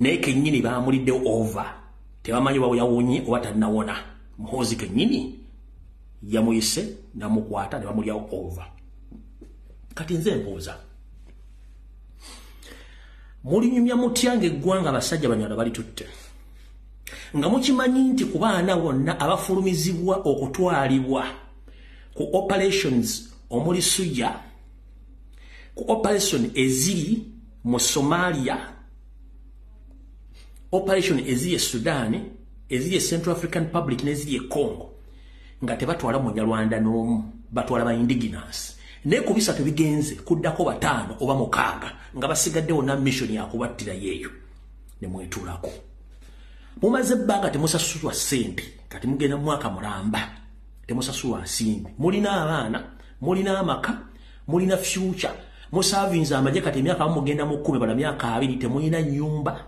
naye kennyini baamulidde over tebamanyi bwa yawonye oba tannawona. Muhoozi kennyini yamuyise namukwata ne bamulyawo over. Kati nze mbuuza mulinyumya mutyange eggwanga abasajja banyala bali tutte nga mukimanyi nti ku baana bonna abafulumizibwa okutwalibwa ku operations omuli Sujja ku operation eziri mu Somalia, operation eziri e Sudan, eziri e Central African Republic neziri e Congo nga tebatwala munyalwanda n'omu, batwala ba indigenous. Ne kubisa tebigenze kuddako batano oba mukaaga nga basigadde wonna mission ya kubattira yeeyo ne mwetulako. Mumaze ebbanga temusasulwa ssente kati mugenda mu mwaka mulamba temusasulwa nsimbi. Mulina abaana, mulina amaka, mulina future, musavinza amagye kati emyaka mugenda mu 10 bala myaka 2 temulina nyumba.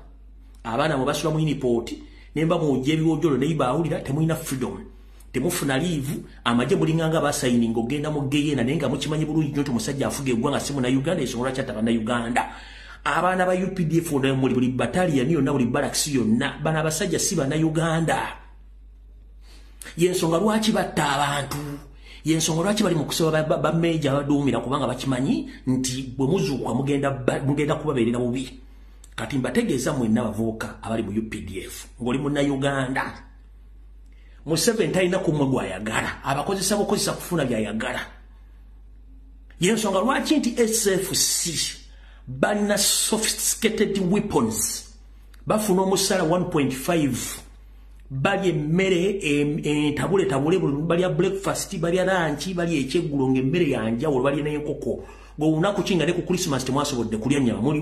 Abaana mubasula mu iniport nemba mujje ebiwojolo ne ibawulira temulina freedom. Temufuna leave amaje mulinganga basaini ngogenda mu geyena nenga mukimanyi bulungi nyo tumusajja afuge eggwanga simu na Uganda esongola kyata bana Uganda. Abaana ba UPDF na muri buli battalion yonna buli barracks yonna bana abasajja si bana Uganda. Yensonga lwaki batta abantu, yensonga lwaki bali mu kusaba ba major abaduumira kubanga bakimanyi nti bwe muzuukwa mugenda kubabeerera bubi. Kati mbategeeza mwenna bavubuka abali mu UPDF ng'oli munna Uganda. Museveni talina kumwe gwayagala, abakozesa bukozesa kufuna byayagala. Yensonga lwaki nti SFC bana sophisticated weapons bafuna omusala 1.5 bali emmere tabule bali breakfast bali lunch bali ekyeggulo ng'emmere yanjawulo bali n'enkoko ng'olunaku kinga ne ku Christmas temwasobodde kulya nnyama muli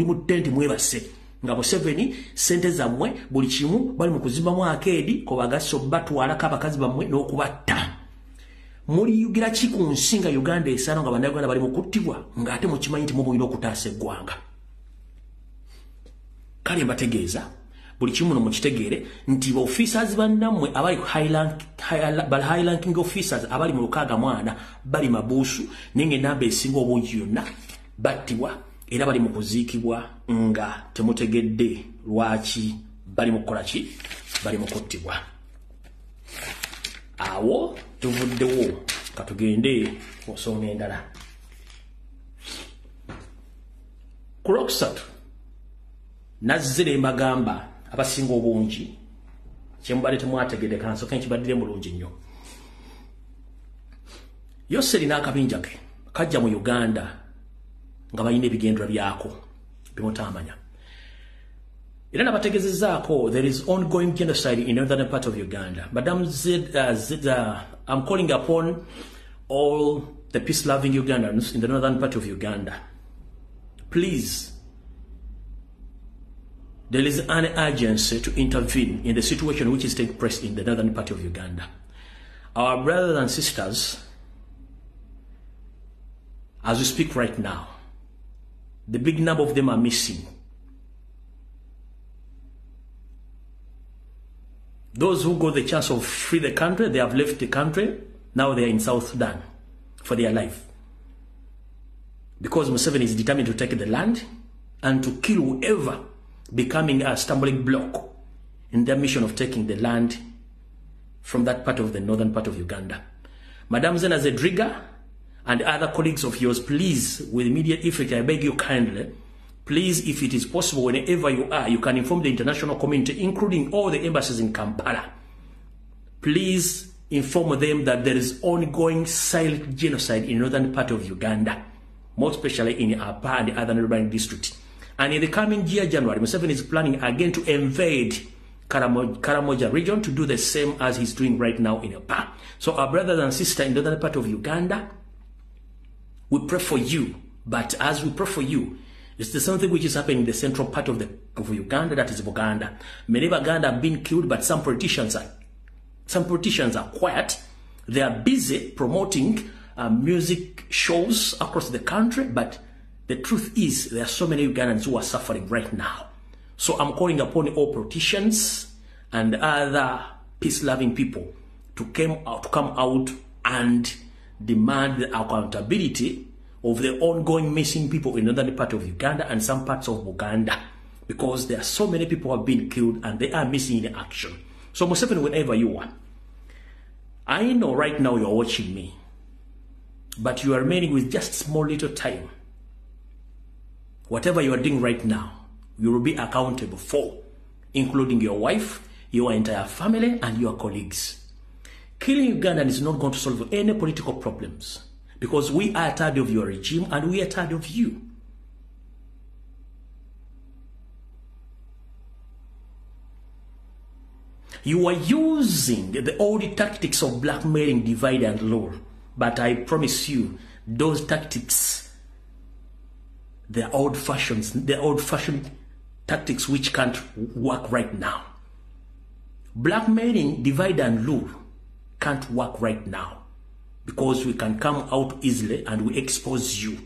mu tent mwebase nga Museveni sente zammwe buli kimu bali mu kuzimbamu akeedi ko bagaso batwalako abakazi bammwe n'okubatta. Muri yugira ki ku nsinga Uganda esano nga bannayuganda bali mu kuttibwa ng'ate mukimanyi nti mubulina okutaasa eggwanga. Kale mbategeeza buli kimu no mukitegeere nti ba officers bannammwe abali high ranking officers abali mu 6 bali mabuusu nenge namba esinga obungi yonna battibwa era bali mu kuziikibwa nga temutegedde lwaki bali mu kukola ki, bali mu kuttibwa. Awo tuvuddewo katugende kusonga endala. Ku Lwokusatu nazzire mbagamba abasinga obungi kyemubadde temwategedde kansoka nkibaddire mulungi nnyo. Yoseri n'akabinja ke kajja mu Uganda nga balina ebigendera byako bimutamanya. Era nabategezezaako there is ongoing genocide in northern part of Uganda. Madam I'm calling upon all the peace-loving Ugandans in the northern part of Uganda. Please, there is an urgency to intervene in the situation which is taking place in the northern part of Uganda. Our brothers and sisters, as we speak right now, the big number of them are missing. Those who got the chance of free the country, they have left the country. Now they are in South Sudan for their life. Because Museveni is determined to take the land and to kill whoever becoming a stumbling block in their mission of taking the land from that part of the northern part of Uganda. Madam Zena Zedriga and other colleagues of yours, please, with immediate effect, I beg you kindly, please, if it is possible, whenever you are, you can inform the international community, including all the embassies in Kampala. Please inform them that there is ongoing silent genocide in the northern part of Uganda, more especially in Apa and the other neighboring districts. And in the coming year, January, Museveni is planning again to invade Karamoja region to do the same as he's doing right now in Apa. So our brothers and sisters in the northern part of Uganda, we pray for you. But as we pray for you, it's the same thing which is happening in the central part of Uganda, that is Buganda. Many Baganda have been killed, but some politicians are quiet. They are busy promoting music shows across the country, but The truth is, there are so many Ugandans who are suffering right now. So I'm calling upon all politicians and other peace-loving people to come out and demand the accountability of the ongoing missing people in another part of Uganda and some parts of Uganda, because there are so many people who have been killed and they are missing in action. So Museveni, wherever you are, I know right now you are watching me, but you are remaining with just small little time. Whatever you are doing right now, you will be accountable for, including your wife, your entire family, and your colleagues. Killing Ugandan is not going to solve any political problems, because we are tired of your regime and we are tired of you. You are using the old tactics of blackmailing, divide and rule, but I promise you, those tactics, they're old-fashioned tactics which can't work right now. Blackmailing, divide and rule can't work right now, because we can come out easily and we expose you.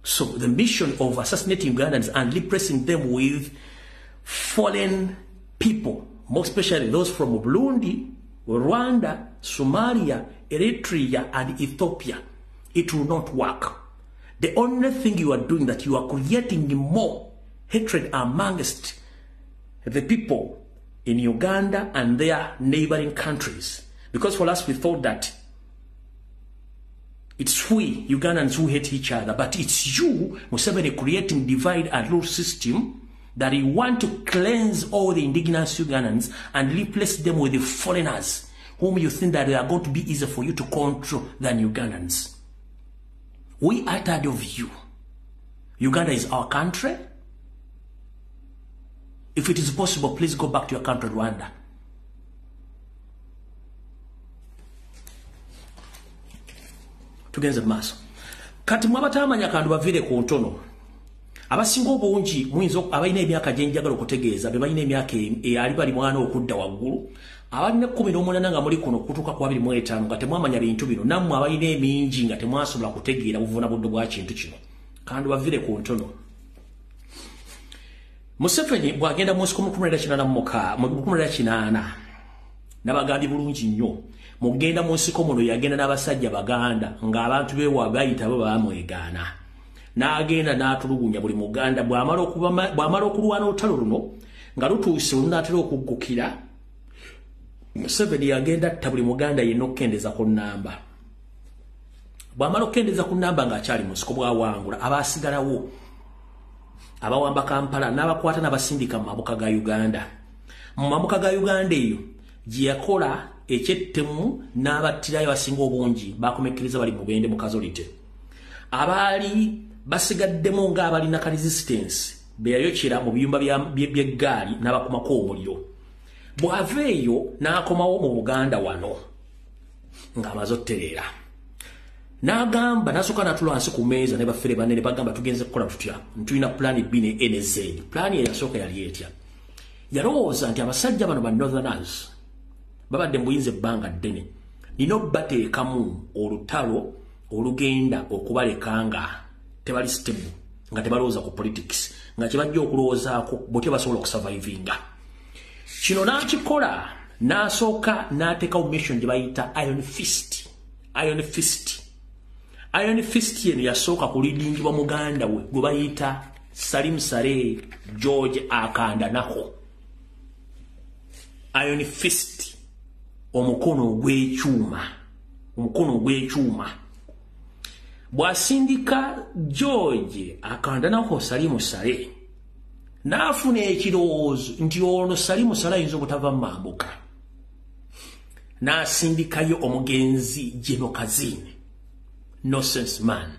So the mission of assassinating Ugandans and replacing them with foreign people, more especially those from Burundi, Rwanda, Somalia, Eritrea, and Ethiopia, it will not work. The only thing you are doing that you are creating more hatred amongst the people in Uganda and their neighboring countries. Because for us, we thought that it's we, Ugandans, who hate each other, but it's you, Museveni, creating divide and rule system that you want to cleanse all the indigenous Ugandans and replace them with the foreigners, whom you think that they are going to be easier for you to control than Ugandans. We are tired of you. Uganda is our country. If it is possible, please go back to your country, Rwanda. Tugenze maso. Kati mwabatamanya kandu bavire ku ntono. Abasinga obungi muyinza abalina emyaka gye njagala okutegeeza be balina emyaka ali bali mwana okudda waggulu. Abalina 18 nga muli kuno kutuuka ku 25 nga temwamanya bintu bino, nammwe abalina emingi nga temwasobola kutegeera buvuna budde bwa kintu kino. Kandu bavire ku ntono. Museveni bwagenda mu nsiko 18 n'abagandi bulungi nnyo. Mugenda mu nsiko muno yagenda n'abasajja baganda ng'abantu beewa bayita bo bamwegaana. N'agenda n'atulugunya buli muganda bw'amala okulwana olutalo luno nga lutuuse lunaatera okuggukira. Museveni yagenda atta buli muganda yenna okukendeza ku nnamba. Bw'amala okukendeza ku nnamba ng'akyali mu nsiko bw'awangula abaasigalawo abawamba Kampala n'abakwata n'abasindika mu mabuka ga Uganda. Mu mabuka ga Uganda eyo gye yakola ekyettemu n'abattirayo abasinga obungi bakomekereza bali mu bende mu kazolite. Abaali basigaddemu ng'abalina ka resistance be yayokera mu biyumba by'eggaali n'abakomako omuliro. Bw'ava eyo n'akomawo mu Buganda wano ng'amaze ottereera. N'agamba n'asooka n'atula wansi ku meeza ne baffere banne bagamba tugenze kukola tutya, tulina pulaani B ne N Z. Pulaani eyasooka yali etya. Yalowooza nti abasajja bano ba Northerners babadde mbuyinza ebbanga ddene, nina obbateekamu olutalo olugenda okubaleka nga tebali stable, nga tebalowooza ku politics, nga kye bajja okulowoozaako botya basobola okusurvivinga. Kino n'akikola n'asooka n'ateekawo mission gye bayita Iron Fist. Iron Fist. Iron Fist yeno yasooka kulidingibwa muganda we gwe bayita Salim Saleh George Akandanako. Iron Fist. Omukono gw'ekyuma. Bw'asindika George Akandanako Salim Saleh n'afuna ekirowoozo nti ono Salim Saleh ayinza obutava mu mambuka. N'asindikayo omugenzi General Kazini. Nonsense man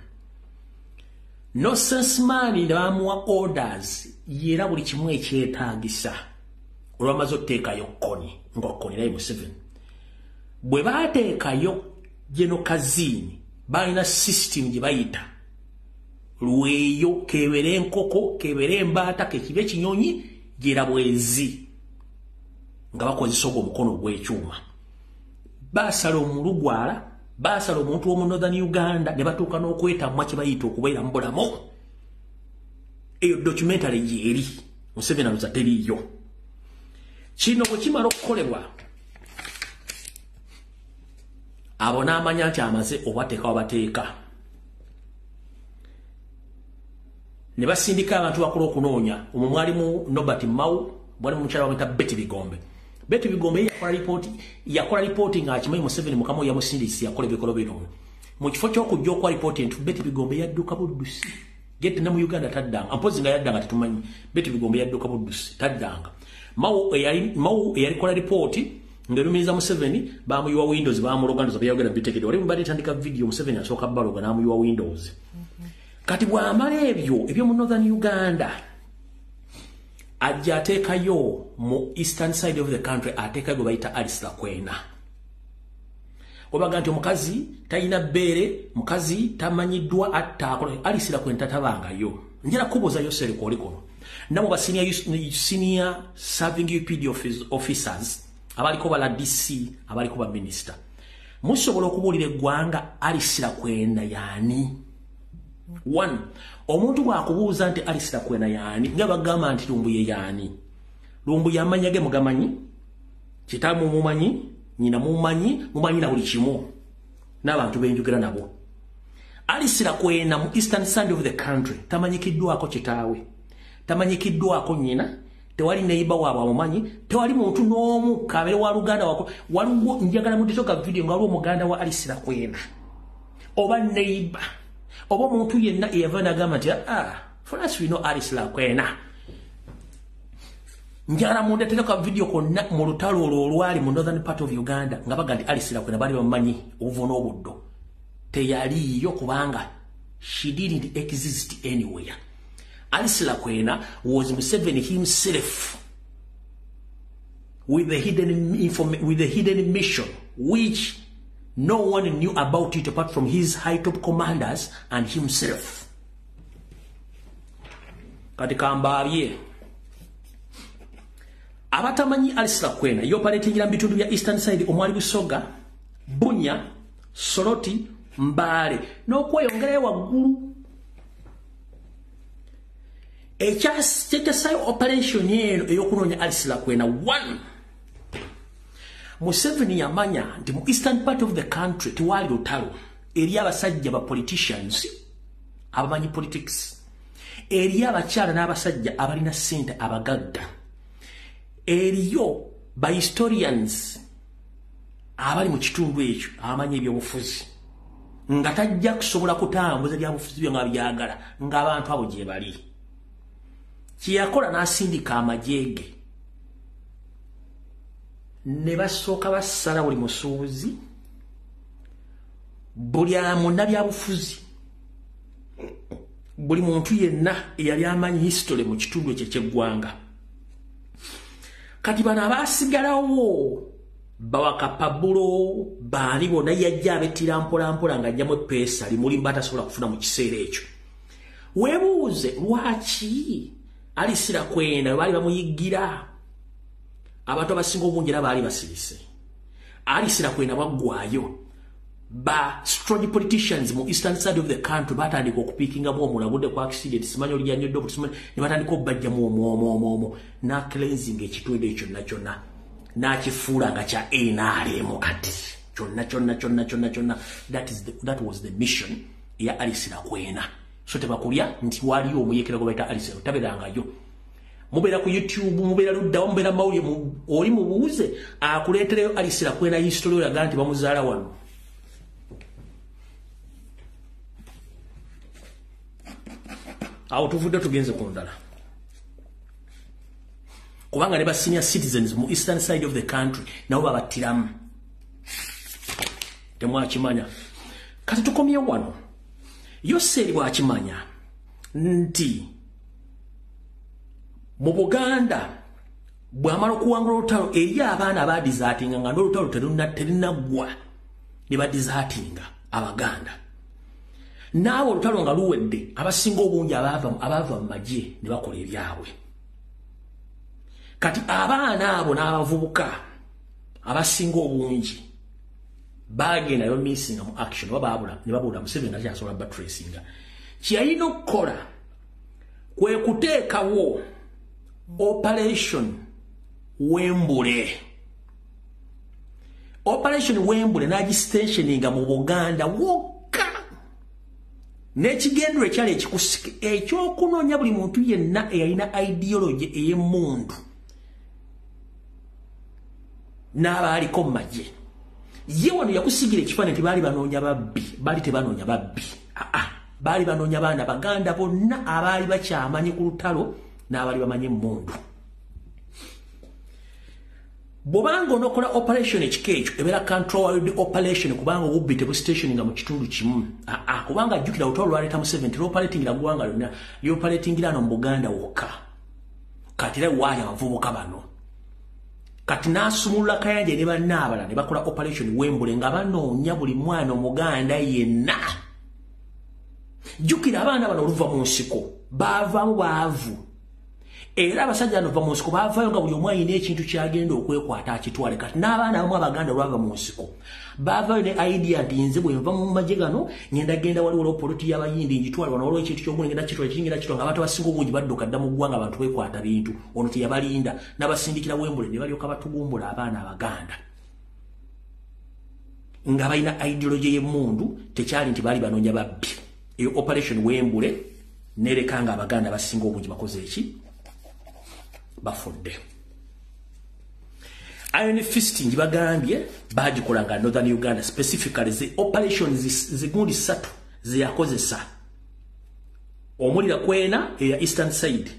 n'amuwa orders yera buli kimu ekyetaagisa olwamaze otteekayo kkoni ng'okkoni naye Museveni. Bwe baateekayo General Kazini balina system gye bayita lweyo kebere enkoko kebere embaata kekibe ekinyonyi gyera bwezi nga bakozesa ogwo omukono gw'ekyuma. Baasala omulugwala basala omuntu wo mu Northern Uganda ne batuuka n'okwetamwa kye bayita okubeera mu bulamu. Eyo documentary yeeri Museveni aluza teriiyo. Kino bwe kimala okukolebwa abo n'amanya nti amaze obateeka wabateeka ne basindika abantu bakola okunoonya. Omwo mwalimu Nobert Mau, mwalimu mukyala wamwita Betty Bigombe. Betty Bigombe yakola ripoti ng'akimanyi Museveni mukama yamusindisi yakola ebikolo bino. Mu kifo ky'okujja okwa ripoti nti Betty Bigombe yadduka buddusi. Gete na mu Uganda taddanga. Ampozi nga yaddanga tetumanyi. Betty Bigombe yadduka buddusi taddanga. Mau eyalikola ripoti ngerumiza Museveni bamuyiwa Windows bamulogandoza byayogera bitekede. Wali mbadde tandika video Museveni asooka baloga n'amuyiwa Windows. Kati bw'amala ebyo mu Northern Uganda ajja ateekayo mu eastern side of the country ateekayo bayita Alice Lakwena. Obaga nti omukazi talina bbeere, mukazi tamanyiddwa attaako. Alice Lakwena tatabangayo. Njera kubuuza Yoseri kwoli kuno. Nabo ba senior serving UPD officers abaliko bala DC abaliko ba minister. Musobola okubuulira eggwanga Alice Lakwena yaani? One, omuntu bw'akubuuza nti Alice Lakwena yaani nga bagamba nti Lumbuye yaani. Lumbuye amanyage mugamanyi, kitamu mumanyi, nyina mumanyi na buli kimu n'abantu benjogera nabo. Alice Lakwena mu eastern side of the country tamanyikiddwako kitaawe, tamanyikiddwako nyina, tewali neiba waabwe amumanyi, tewali muntu n'omu kabere wa Luganda wako. Waliwo njagala muditoka video nga waliwo muganda wa Alice Lakwena oba neiba oba omuntu yenna eyava n'agamba nti for us we know Alice Lakwena. Njagala mundetereko video konna mu lutalo olwo olwali mu northern part of Uganda nga baga nti Alice Lakwena bali bamanyi obuvo n'obuddo. Teyaliyo kubanga she didn't exist anywhere. Alice Lakwena was Museveni himself with the hidden mission which no one knew about it apart from his high top commanders and himself. Katika mbabye abatamanyi Alice Lakwena yopaletingira mu bitundu bya eastern side omwali Busoga, Bunya, Soroti, Mbale n'okweyongerayo waggulu. Ekyasayo operation eno eyokunoonya Alice Lakwena. One, Museveni yamanya nti mu eastern part of the country tiwali lutalo eri abasajja ba politicians abamanyi politics, eri abakyala n'abasajja abalina ssente abagagga, eriyo ba historians abali mu kitundu ekyo abamanyi ebyobufuzi nga tajja kusobola kutambuza byabufuzi byo nga byagala ng'abantu abo gye bali. Kiyakola n'asindika amajege ne basooka basala buli musuubuzi, buli munnabyabufuzi, buli muntu yenna eyali amanyi history mu kitundu ekyo ky'eggwanga. Kati bano abaasigalawo bawakapabulo baani bonna yajja abettira mpolampola ng'ajjamu epeesa limuli batasobola kufuna mu kiseera ekyo. Weebuuze lwaki Alice Lakwena baali bamuyiggira abantu abasinga obungi era baali basirise. Alice Lakwena baggwayo ba strong politicians mu eastern side of the country batandika okupiikinga mu omulabudde kwa accident simanyi olijanyodde okusimanyi ne batandika obajja mu omwo na cleansing ekitundu ekyo kyonna n'akifuula nga kya NRM kati kyonna. That was the mission ya Alice Lakwena. So tebakulya nti waliyo omuyekera gwe bayita Alice taberangayo. Mubeera ku YouTube, mubeera luddawo, mubeera mawulire, oli mubuuze akuleetereyo Alice Lakwena history olaga nti bamuzaala wano. Awo tuvudde tugenze ku ndala. Kubanga ne ba senior citizens mu eastern side of the country nabo babattiramu. Temwakimanya. Kati tukomye wano. Yoseri bw'akimanya nti mu Buganda bw'amala okuwangula olutalo eri abaana abadizaatinga nga n'olutalo terinaggwa ne badizaatinga Abaganda. Naawe olutalo nga luwedde abasinga obungi abava mu magye ne bakola ebyabwe. Kati abaana abo n'abavubuka abasinga obungi bagenda yo missing mu action bababula ne babula Museveni nga kyasobola batracinga kyalina okukola kwe kuteekawo operation Wembule n'agistationinga mu Buganda wokka n'ekigendero ekyali ekikusike ekyokunoonya buli muntu yenna eyalina ideology ey'emmundu n'abaaliko mu magye ye wano yakusigira ekifaananyi nti baali banoonya babbi baali tebanoonya babbi baali banoonya baana Baganda bonna abaali bakyamanyi ku lutalo n'abaali bamanyi emmundu bw'obanga onokola operation ekika ekyo ebeera controlled operation kubanga obubbi tebustationinga mu kitundu kimu kubanga ajjukira olutalo lwaleeta Museveni teroperatingira ggwanga lyonna lyoperatingira no mu Buganda wokka kati era waali abavubuka bano kati n'asumulula Kayanja ne bannaabala ne bakola operation Wembule nga banoonya buli mwana Omuganda yenna jjukira abaana bano oluva mu nsiko baavaamu baavu era abasajja bano va mu nsiko baavaayo nga buli omu alina ekintu kyagenda okwekwata akitwale kati n'abaana abamu Abaganda olwava mu nsiko baavaayo ne idea nti nze bwe nva mu magye gano ngenda genda waliwo olw'opoloti y'abayindi ngitwale wano waliwo ekintu ky'omu ngenda kitwale kingenda kitwale nga abantu abasinga obungi badduka dda mu ggwanga abantu bekwata bintu ono teyabalinda n'abasindikira Wembule ne balyoka batugumbula abaana Abaganda nga balina ideology y'emmundu tekyali nti baali banoonya babbi eyo operation Wembule nerekanga Abaganda basinga obungi bakoze eki bafudde Iron Fisting bagambye bagikolanga Northern Uganda specifically the operations zigundi 3 ziyakozesa omulira kwena eya Eastern Side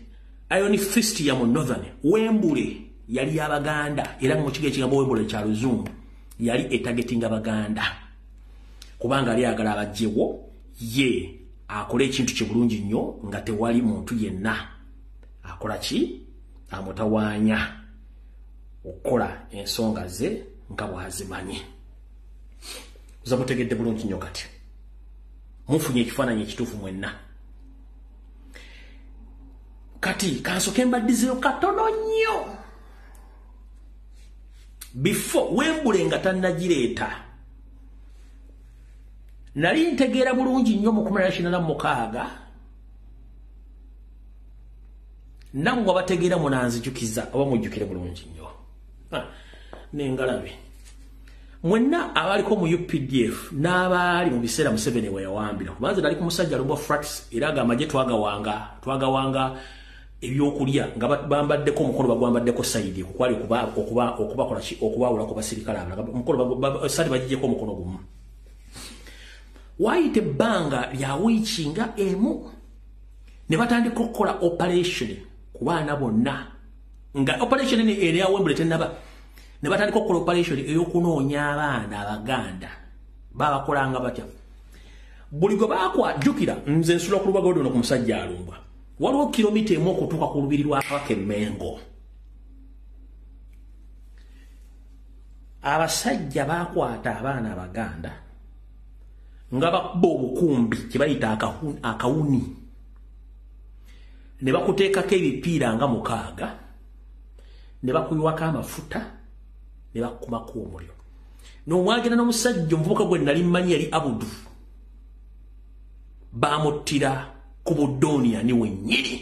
Iron Fist ya mu Northern Wembule yali y'Abaganda era mu kigo ekigambo Wembule kya Luzungu yali etagetinga Abaganda kubanga ali agala abajjewo ye akole ekintu kye bulungi nnyo nga tewali muntu yenna akola ki amutawaanya okola ensonga ze nga bwazimanyi uza mutegedde bulungi nnyo kati mufunye ekifaananyi ekituufu mwenna kati kansoke mbaddizeyo katono nnyo before Wembule nga tannagireeta nali ntegeera bulungi nnyo mu 1996 namwe abategeera munanzijukiza oba mujjukire bulungi nnyo n'engalabe mwenna abaliko mu UPDF n'abaali mu biseera Museveni we yawambira kubanza nali ku musajja Lumbo Frats era agamba gye twagawanga ebyokulya nga bambaddeko omukolo bagwambaddeko sayidi kukwali okubakola okubaawula ku basirikale omukolo sali bagijjeko omukono gumu waayita ebbanga lya wiiki nga emu ne batandika okukola operation ku baana bonna nga operation ni eri ya Wembule tennaba ne batandika okukola operation ey'okunoonya abaana Abaganda babakolanga batya buli gwe bakwajjukira nze nsula ku lubaga olwo ku musajja Alumba waliwo kilomita emu okutuuka ku lubiri lwa Kabaka Mengo abasajja bakwata abaana Abaganda nga bakuba obukumbi kye bayita akawuni ne bakuteekako ebipiira nga 6 ne bakuyiwako amafuta ne bakumako omuliro n'omwagenda n'omusajja omuvubuka gwe nali mmanyi yali Abudu bamuttira ku Budonia ni wennyini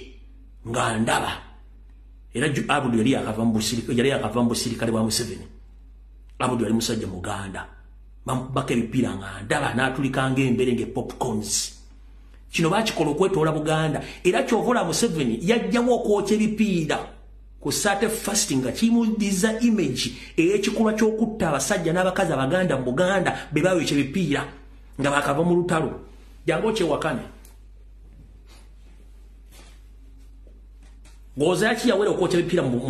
nga ndaba era Abudu yali yakava mu busirikale bwa Museveni Abudu yali musajja Muganda bamukubako ebipiira nga ndaba n'atulikanga embere ng'epopcorns kino bakikola okwetoola Buganda era kyovola Museveni yajjamu okwokya ebipiira ku Sate fasting nga kimudiza image ey'ekikolwa ky'okutta abasajja n'abakazi Abaganda mu Buganda be baawekya ebipiira nga bakava mu lutalo jangu kyewakane ngoza yaki yawera okwokya ebipiira mu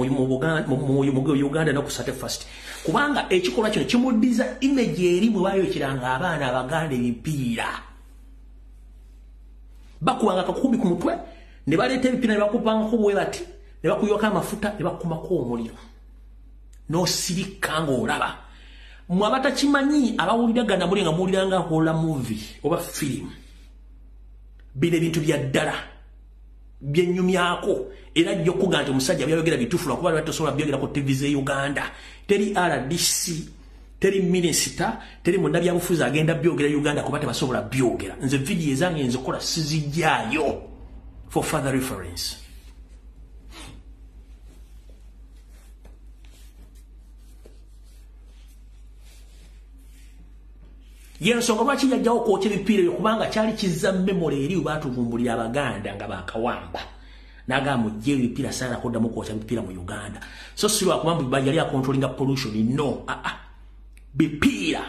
Uganda no ku Sate fast kubanga ekikolwa kino kimudiza image eri bwe baayokiranga abaana Abaganda ebipiira bakuwanga akakumbi ku mutwe ne baleeta ebipiira ne bakupangako bwe bati ne bakuyoka amafuta ne bakumako omuliro n'osirika ng'olaba mmwe abatakimanyi abawuliragana muli nga muwuliranga hola movie oba film bino ebintu bya ddala byennyumyako era jjo okuga nti omusajja byayogera bituufu lwakuba batosobola byogera ku TV z'e Uganda teri RDC teri minister teri munnabyabufuzi agenda byogera Uganda kuba tebasobola byogera. Nze video ezange nzikola sizijjayo for further reference. Yensonga lwaki yajjawo kwokya ebipiira kubanga kyali kizza memory eri baatuvumbulira Abaganda nga bakawamba. Nagamba mujje ebipiira sana koddamu kwokya ebipiira mu Uganda. So sirwa kubamba yali akontrolinga pollution no. Bipiira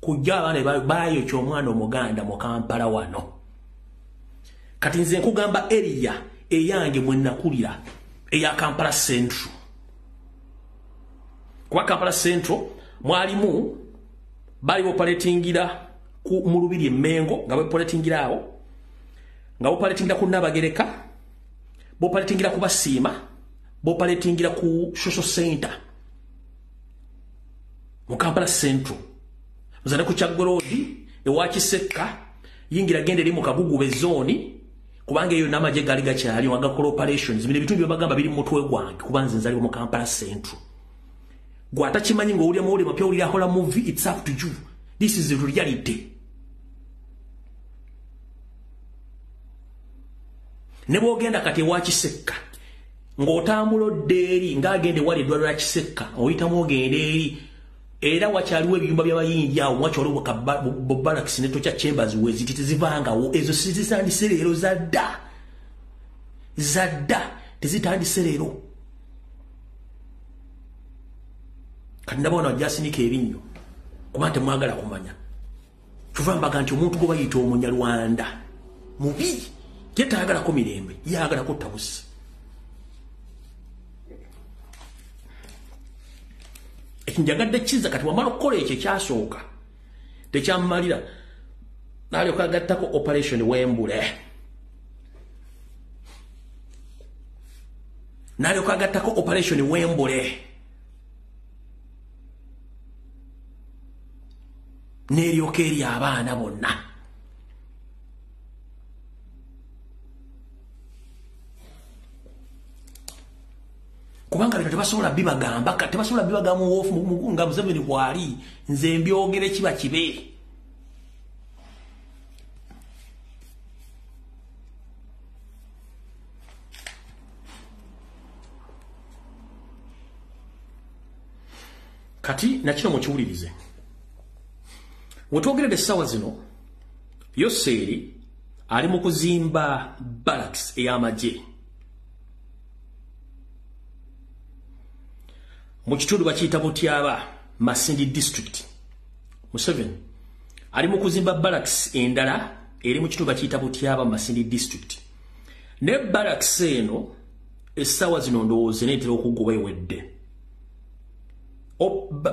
kujja abana bayo ky'omwana Omuganda mu Kampala wano. Kati nze nkugamba area eyange mwe nakulira eya Kampala Central. Kwa Kampala Central mwalimu bali operatingira ku mulubiri Mengo nga operatingira awo nga operatingira ku Nabagereka bo operatingira ku Basiima bo operatingira ku Social Center mu Kampala Central muzana ku Kyagolodi ewa Kiseka yingira gende eri mu Kabugube zone kubanga eyo namaje gali gakyali wagakola operations bino bitundu byabagamba biri mu mutwe gwange kubanze nzali mu Kampala Central. Gwata chimanyi ngo uli amuli mapya uli ahola movie, it's up to you. This is the reality. Nebo ogenda kati wa Kiseka ng'otambula eri nga agende wali eddwaliro lya Kiseka oyitamu ogende eri era wakyaliwo ebiyumba by'abayindi awo wakyaliwo Barracks ne Torture Chambers weziti tezivangawo ezo sizitandise leero zadda tezitandise leero. Kati ndabona wajasinika ebinnyo kuba temwagala kumanya. Kyova mbaga nti omuntu gwe bayita Omunyarwanda mubi yetaagalako mirembe yaagalako tabusi. Ekinjagadde kiza kati wamala okukola ekyo kyasooka tekyammalira n'alyoka agattako operation Wembule. N'alyoka agattako operation Wembule. Neryoka eri abaana bonna. Kubanga bino tebasobola bibagamba tebasobola bibagamba mu nga Museveni bwali nze mbyogere kiba kibe. Kati nakino mukiwulirize. Wetwogeredde essaawa zino Yoseri ali mu kuzimba barracks ey'amagye mu kitundu bakiyita Butyaba Masindi district. Museveni ali mu kuzimba barracks endala eri mu kitundu bakiyita Butyaba Masindi district. Ne barracks eno essaawa zino ndowooza neetera okugoba ewedde.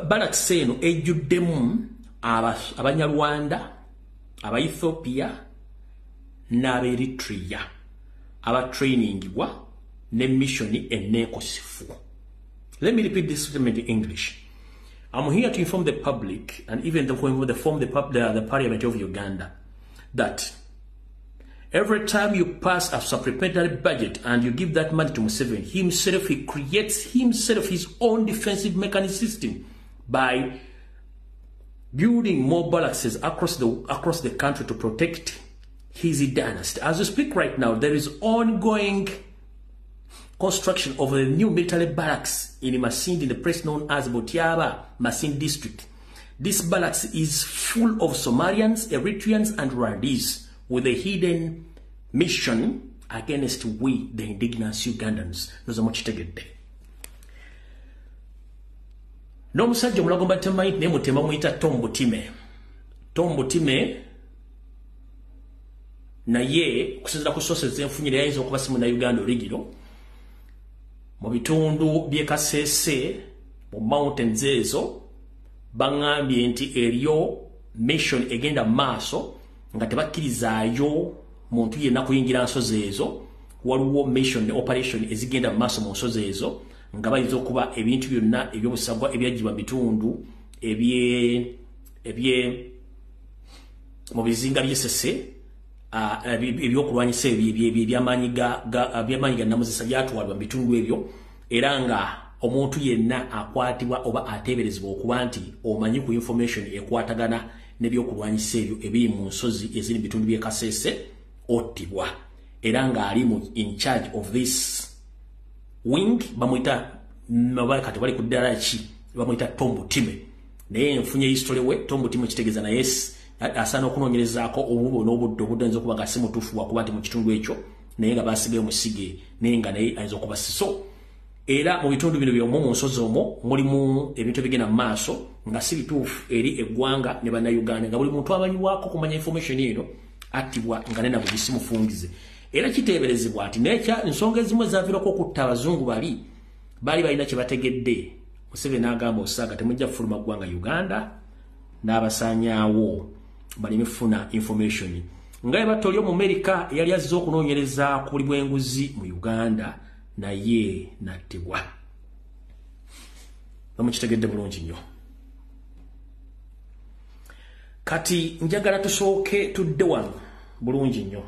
Barracks eno ejjuddemu Abanyarwanda, Aba-Ethiopia, n'Aba-Eritrea, aba-trainingibwa ne mission enneekosifu. Let me repeat this statement in English. I'm here to inform the public and even the Parliament of Uganda that every time you pass a supplementary budget and you give that money to Museveni, he creates himself his own defensive mechanism system by building more barracks across the country to protect his dynasty. As we speak right now, there is ongoing construction of a new military barracks in Masindi, in the place known as Butyaba Masindi district. This barracks is full of Somalians, Eritreans, and Rwandese with a hidden mission against we, the indigenous Ugandans. N'omusajja omulagomba temanyi naye mutema muyita Tom Butime naye okusinziira ku sources zenfunyire yayinza okuba si Munnayuganda oligiro mu bitundu by'e Kasese mu mountains ezo baŋŋambye nti eriyo mission egenda maaso nga tebakkirizaayo muntu yenna kuyingira nsozi ezo. Waliwo mission operation ezigenda maaso mu nsozi ezo nga bayinza okuba ebintu byonna ebyobusagwa ebyagibwa bitundu mu bizinga by'esese ebyokulwanyisa ebyamaanyi ga namuzisa byatwalibwa mu bitundu ebyo era nga omuntu yenna akwatibwa oba ateeberezebwa okuba nti omanyi ku information ekwatagana n'ebyokulwanyisa ebyo ebiri mu nsozi eziri mu bitundu by'e Kasese ottibwa. Era ng'ali in charge of this wing bamuyita kati bali ku ddala ki bamuyita Tombutime. Naye nfunye history we Tombutime kitegeeza na yes asana okunoonyerezaako obubo n'obudde obuddenza okuba nga si mutuufu wakuba nti mu kitundu ekyo naye nga basigaye omusige naye nga naye ayinza okuba siso. Era mu bitundu bino byomwo mu nsozi omwo mulimu ebintu ebigenda mu maaso nga si bituufu eri eggwanga ne bannayuganda nga buli muntu amanyiwaako kumanya information eno attibwa nga nena buli si mufungize. Era kiteeberezebwa nti ensonga ezimu ezaaviirako okutta abazungu bali balina kye bategedde. Museveni n'agamba Tasaga temujja kufuluma ggwanga Uganda n'abasaanyaawo baleme kufuna information. Nga batoli mu America yali azze okunoonyereza ku buli bw'enguzi mu Uganda naye nattibwa. Bamukitegedde bulungi nnyo. Kati njagala tusooke tudde wano bulungi nnyo.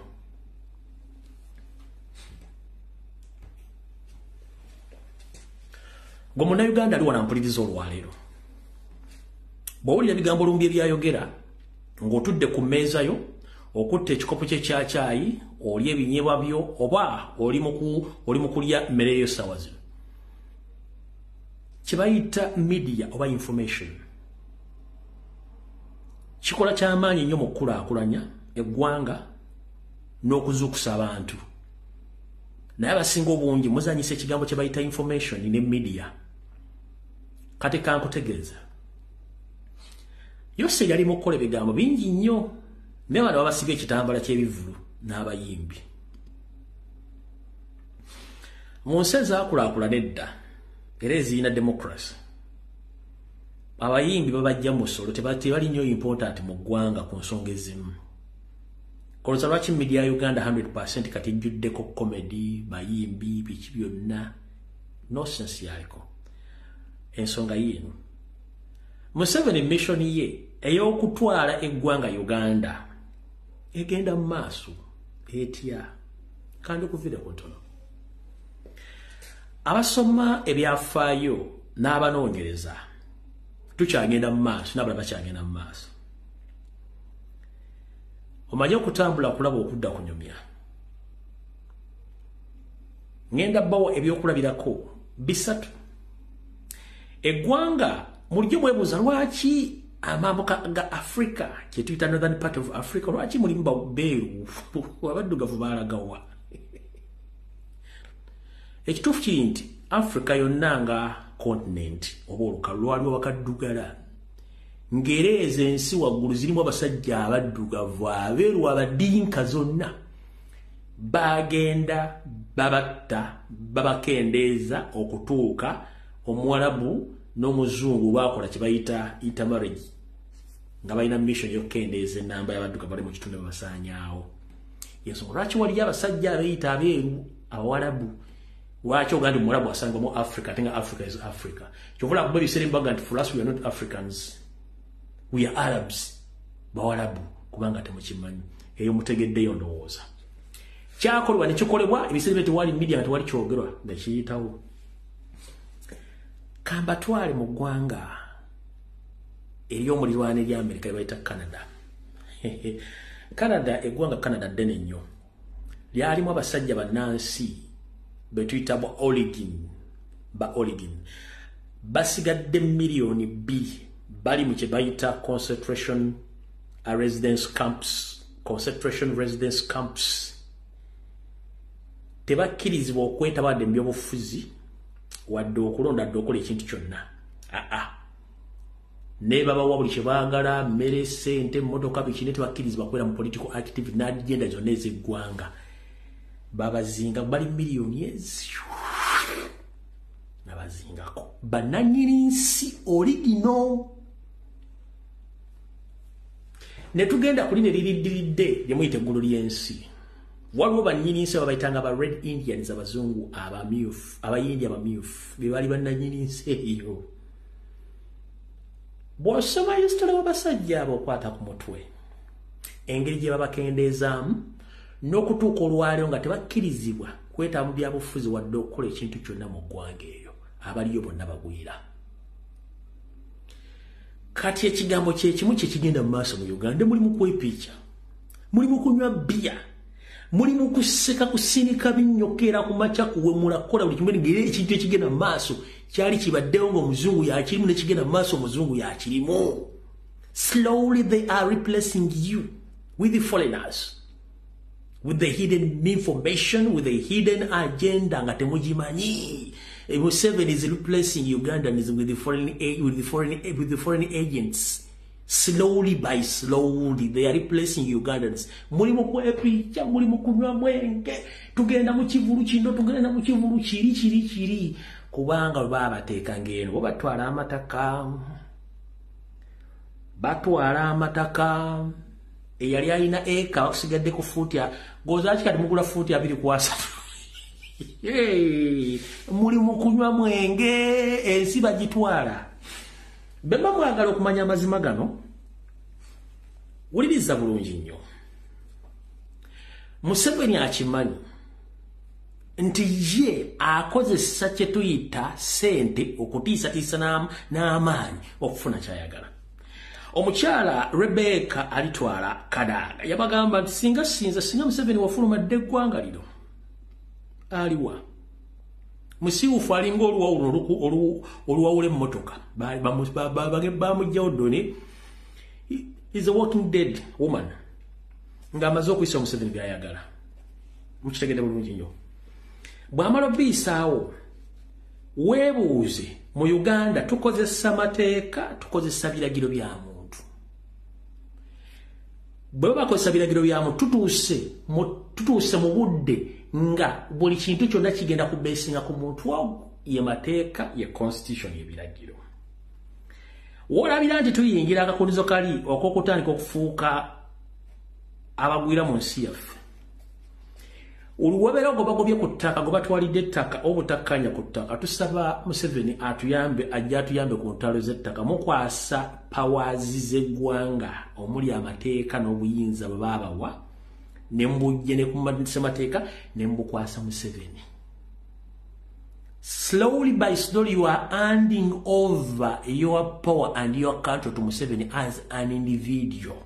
Gwe Munnayuganda ali wano mpuliriza olwaleero. Bw'owulira ebigambo Lumbuye byayogera ng'otudde ku mmeeza yo okutta ekikopo kye kya caayi oli ebinyeebwa byo oba oli mu kulya mmere yo ssaawa zino. Kye bayita media oba information kikola ky'amaanyi nnyo mu kukulaakulanya eggwanga n'okuzuukusa abantu. Naye abasinga obungi muzanyisa ekigambo kye bayita information ne media. Kati kankutegeeza. Yoseri yali mu kukola ebigambo bingi nnyo. Ne bano babasibye ekitambala ky'ebivulu n'abayimbi. Mu nsi ezaakulaakulana edda era ezirina democracy abayimbi babajja mu ssolo tebali nnyo important mu ggwanga ku nsonga ezimu. Kolooza lwaki media ya Uganda 100% kati ejjuddeko comedy bayimbi biki byonna nonsense yaliko. Ensonga y'eno Museveni mission ye ey'okutwala eggwanga Uganda egenda mu maaso etya kandi okuvira ku ntono. Abasoma ebyafaayo n'abanoonyereza tukyagenda mu maaso n'abalala bakyagenda mu maaso. Omanyi okutambula kulaba okudda kunyumya. Ngenda bbawo ebyokulabirako bisatu. Eggwanga mulijjo mwebuuza lwaki amambuka ga Africa kye tuyita northern part of Africa lwaki mulimu beeru abaddugavu baalagawa. Ekituufu kiri nti Africa yonna nga continent oba olukalu lwaliwo bakaddugala ng'ereeza ensi waggulu zirimu abasajja abaddugavu abeeru abadinka zonna bagenda babatta babakendeeza okutuuka Omuwarabu n'Omuzungu bakola kye bayita intermarriage nga balina mission y'okukendeeza ennamba y'abaddugavu bali mu kitundu babasaanyaawo. Y'ensonga lwaki waliyo abasajja abeeyita abeeru Abawarabu. Lwaki ogandi Omwarabu asangwa mu Africa ate nga Africa is Africa. Kyovula kuba ebiseera embaga nti for us we are not Africans. We are Arabs. Bawarabu kubanga temukimanyi. Eyo mutegeddeyo ndowooza. Kyakolebwa ne kikolebwa ebiseera bye tewali media nga tewali kyogerwa nga kiyitawo. Kambatwale mu ggwanga ery'omulirwana ery'Amerika lye bayita Canada. Canada eggwanga Canada ddene nnyo. Lyalimu abasajja bannansi be tuyita ba Oregon. Basigadde miliyoni 2 bali mu kye bayita concentration residence camps. Tebakkirizibwa okwetabadde mu byobufuzi wadde okulonda dde okola ekintu kyonna. Ne babawa buli kye baagala mmere ssente emmotoka biki ne tebakkirizibwa kubeera mu political activity n'agenda zonna ez'eggwanga. Babazinga bali miliyoni ezo nabazingako bannannyini nsi original. Ne tugenda ku lino eririddiridde lye muyita eggulu ly'ensi. Waliwo bannyini nsi ababayitanga aba Red Indians abazungu abamyufu abayindi abamyufu be bali bannannyini nsi eyo. Bw'osoma history w'abasajja abo okwata ku mutwe engeri gye babakendeezaamu n'okutuuka olwaleero nga tebakkirizibwa kwetaba mu byabufuzi wadde okukola ekintu kyonna mu ggwanga eyo. abaliyo bonna bagwira. Kati ekigambo kyekimu kye kigenda mu maaso mu Uganda, mulimu kwepiica, mulimu kunywa bia, mulimu kuseka kusinika binyokera ku macha kuwemula kola buli kimu ngire ekintu ekigenda mu maaso kyali kibaddewo ng'omuzungu yakirimu n'ekigenda mu maaso omuzungu yakirimu. Slowly they are replacing you with the foreigners, with the hidden information, with the hidden agenda nga temugimanyi. Museveni is replacing Ugandans with the foreign agents. Slowly by slowly they are replacing Ugandans. Mulimu kwepicha, mulimu kunywa mwenge, tugenda mu kivulu kino, tugenda mu kivulu kiri kubanga babateeka ngeno batwala amataka eyali alina eka okusigadde ku fuuti goza kikati mugula fuuti 2.3. Mulimu kunywa mwenge ensi bagitwala. Bemba mwagala okumanya amazima gano, wuliriza bulungi nnyo. Museveni akimanyi nti ye akozesa kye tuyita sente okutiisatiisa n'amaanyi okufuna kyayagala. Omukyala Rebecca alitwala Kadaga yabagamba nti singa Museveni wafulumadde eggwanga lino aliwa musiwufu alinga oluwawula emmotoka bamugjawo ddone. Is a walking dead woman ng'amaze okuyisa Museveni byayagala. Mukitegedde bulungi nnyo. Bw'amala obiyisaawo weebuuze mu Uganda tukozesa mateeka, tukozesa biragiro bya muntu. Bwe bakozesa biragiro bya muntu tutuuse mu budde nga buli kintu kyonna kigenda kubeesinga ku muntu wawu ye mateeka ye constitution y'ebiragiro. Wolabira nti tuyingira akakunizo kali ok'okutandika okufuuka abagwira mu nsi yaffe. Oluwebera ogo bagobye ku ttaka go batwalidde ettaka obutakkanya ku ttaka. Tusaba Museveni atuyambe ajja atuyambe ku ntalo z'ettaka mukwasa pawazi z'eggwanga omuli amateeka n'obuyinza bwe baabawa ne mbujje ne kumadisa mateeka ne mbukwasa Museveni. Slowly by slowly you are handing over your power and your country to Museveni as an individual.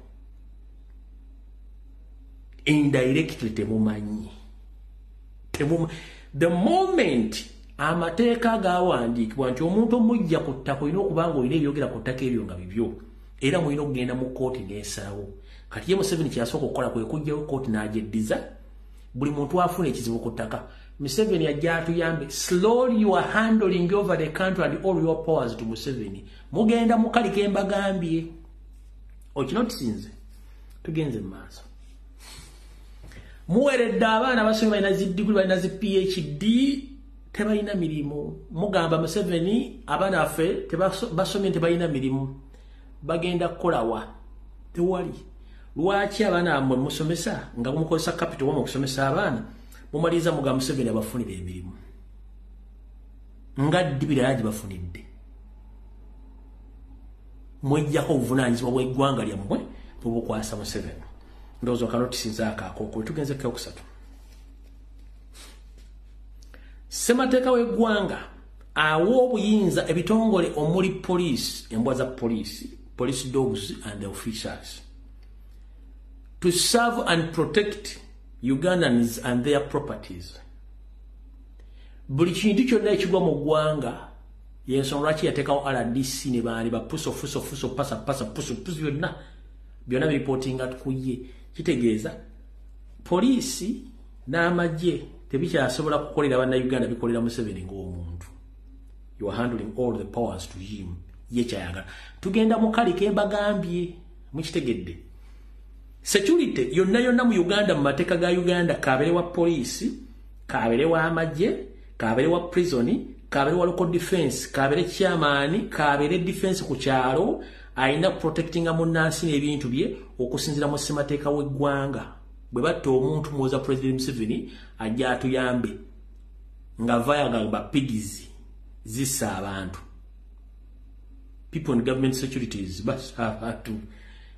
Indirectly temumanyi. The moment amateeka gawandiikibwa nti omuntu omujja ku ttaka olina okuba nga olina ebyogera ku ttaka ebyo nga bibyo era mulina okugenda mu kooti n'esalawo. Kati ye Museveni kyasooka okukola kwe kujjayo kooti n'agyeddiza buli muntu afuna ekizibu ku ttaka. Museveni ajja atuyambe. Slowly you are handing over the country and all your powers to Museveni. Mugenda mukalika embagambye okinotisinze tugenze mu maaso. Muweredde abaana basomye balina zi degree balina zi PhD tebalina mirimu. Mugamba Museveni abaana baffe basomye tebalina mirimu bagenda kukolawa tewali. Lwaki abaana mmwe musomesa nga mukozesa capital mu kusomesa abaana mumaliza mugamba Museveni abafunira emirimu nga ddibira yaji bafunidde mwejjako obuvunaanyizibwa bw'eggwanga lyammwe bubukwasa Museveni. Ndowooza kanotisinza akakooko tugenze kyokusatu. Ssemateeka w'eggwanga awa obuyinza ebitongole omuli police, embwa za police dogs and the officers to serve and protect Ugandans and their properties. Buli kintu kyonna ekigwa mu ggwanga yensonga lwaki yateekawo RDC ne baali bapuso pasa puso byonna biripotinga kuye. Kitegeeza poliisi n'amagye tebikyasobola kukolera bannayuganda bikolera Museveni ng'omuntu. You are handling all the powers to him. Ye kyayagala. Tugenda mukalika embagambye mukitegedde. Security yonna mu Uganda mu mateeka ga Uganda kabere wa poliisi, kabere wa amagye, kabere wa prison, kabere wa local defense, kabere chairman, kabere defense ku kyalo ayina protectinga munnansi n'ebintu bye okusinzira mu ssemateeka w'eggwanga. Bwe batta omuntu muwoza President Museveni ajja atuyambe nga vayagamba pigizi zissa abantu. People in government securities basa abantu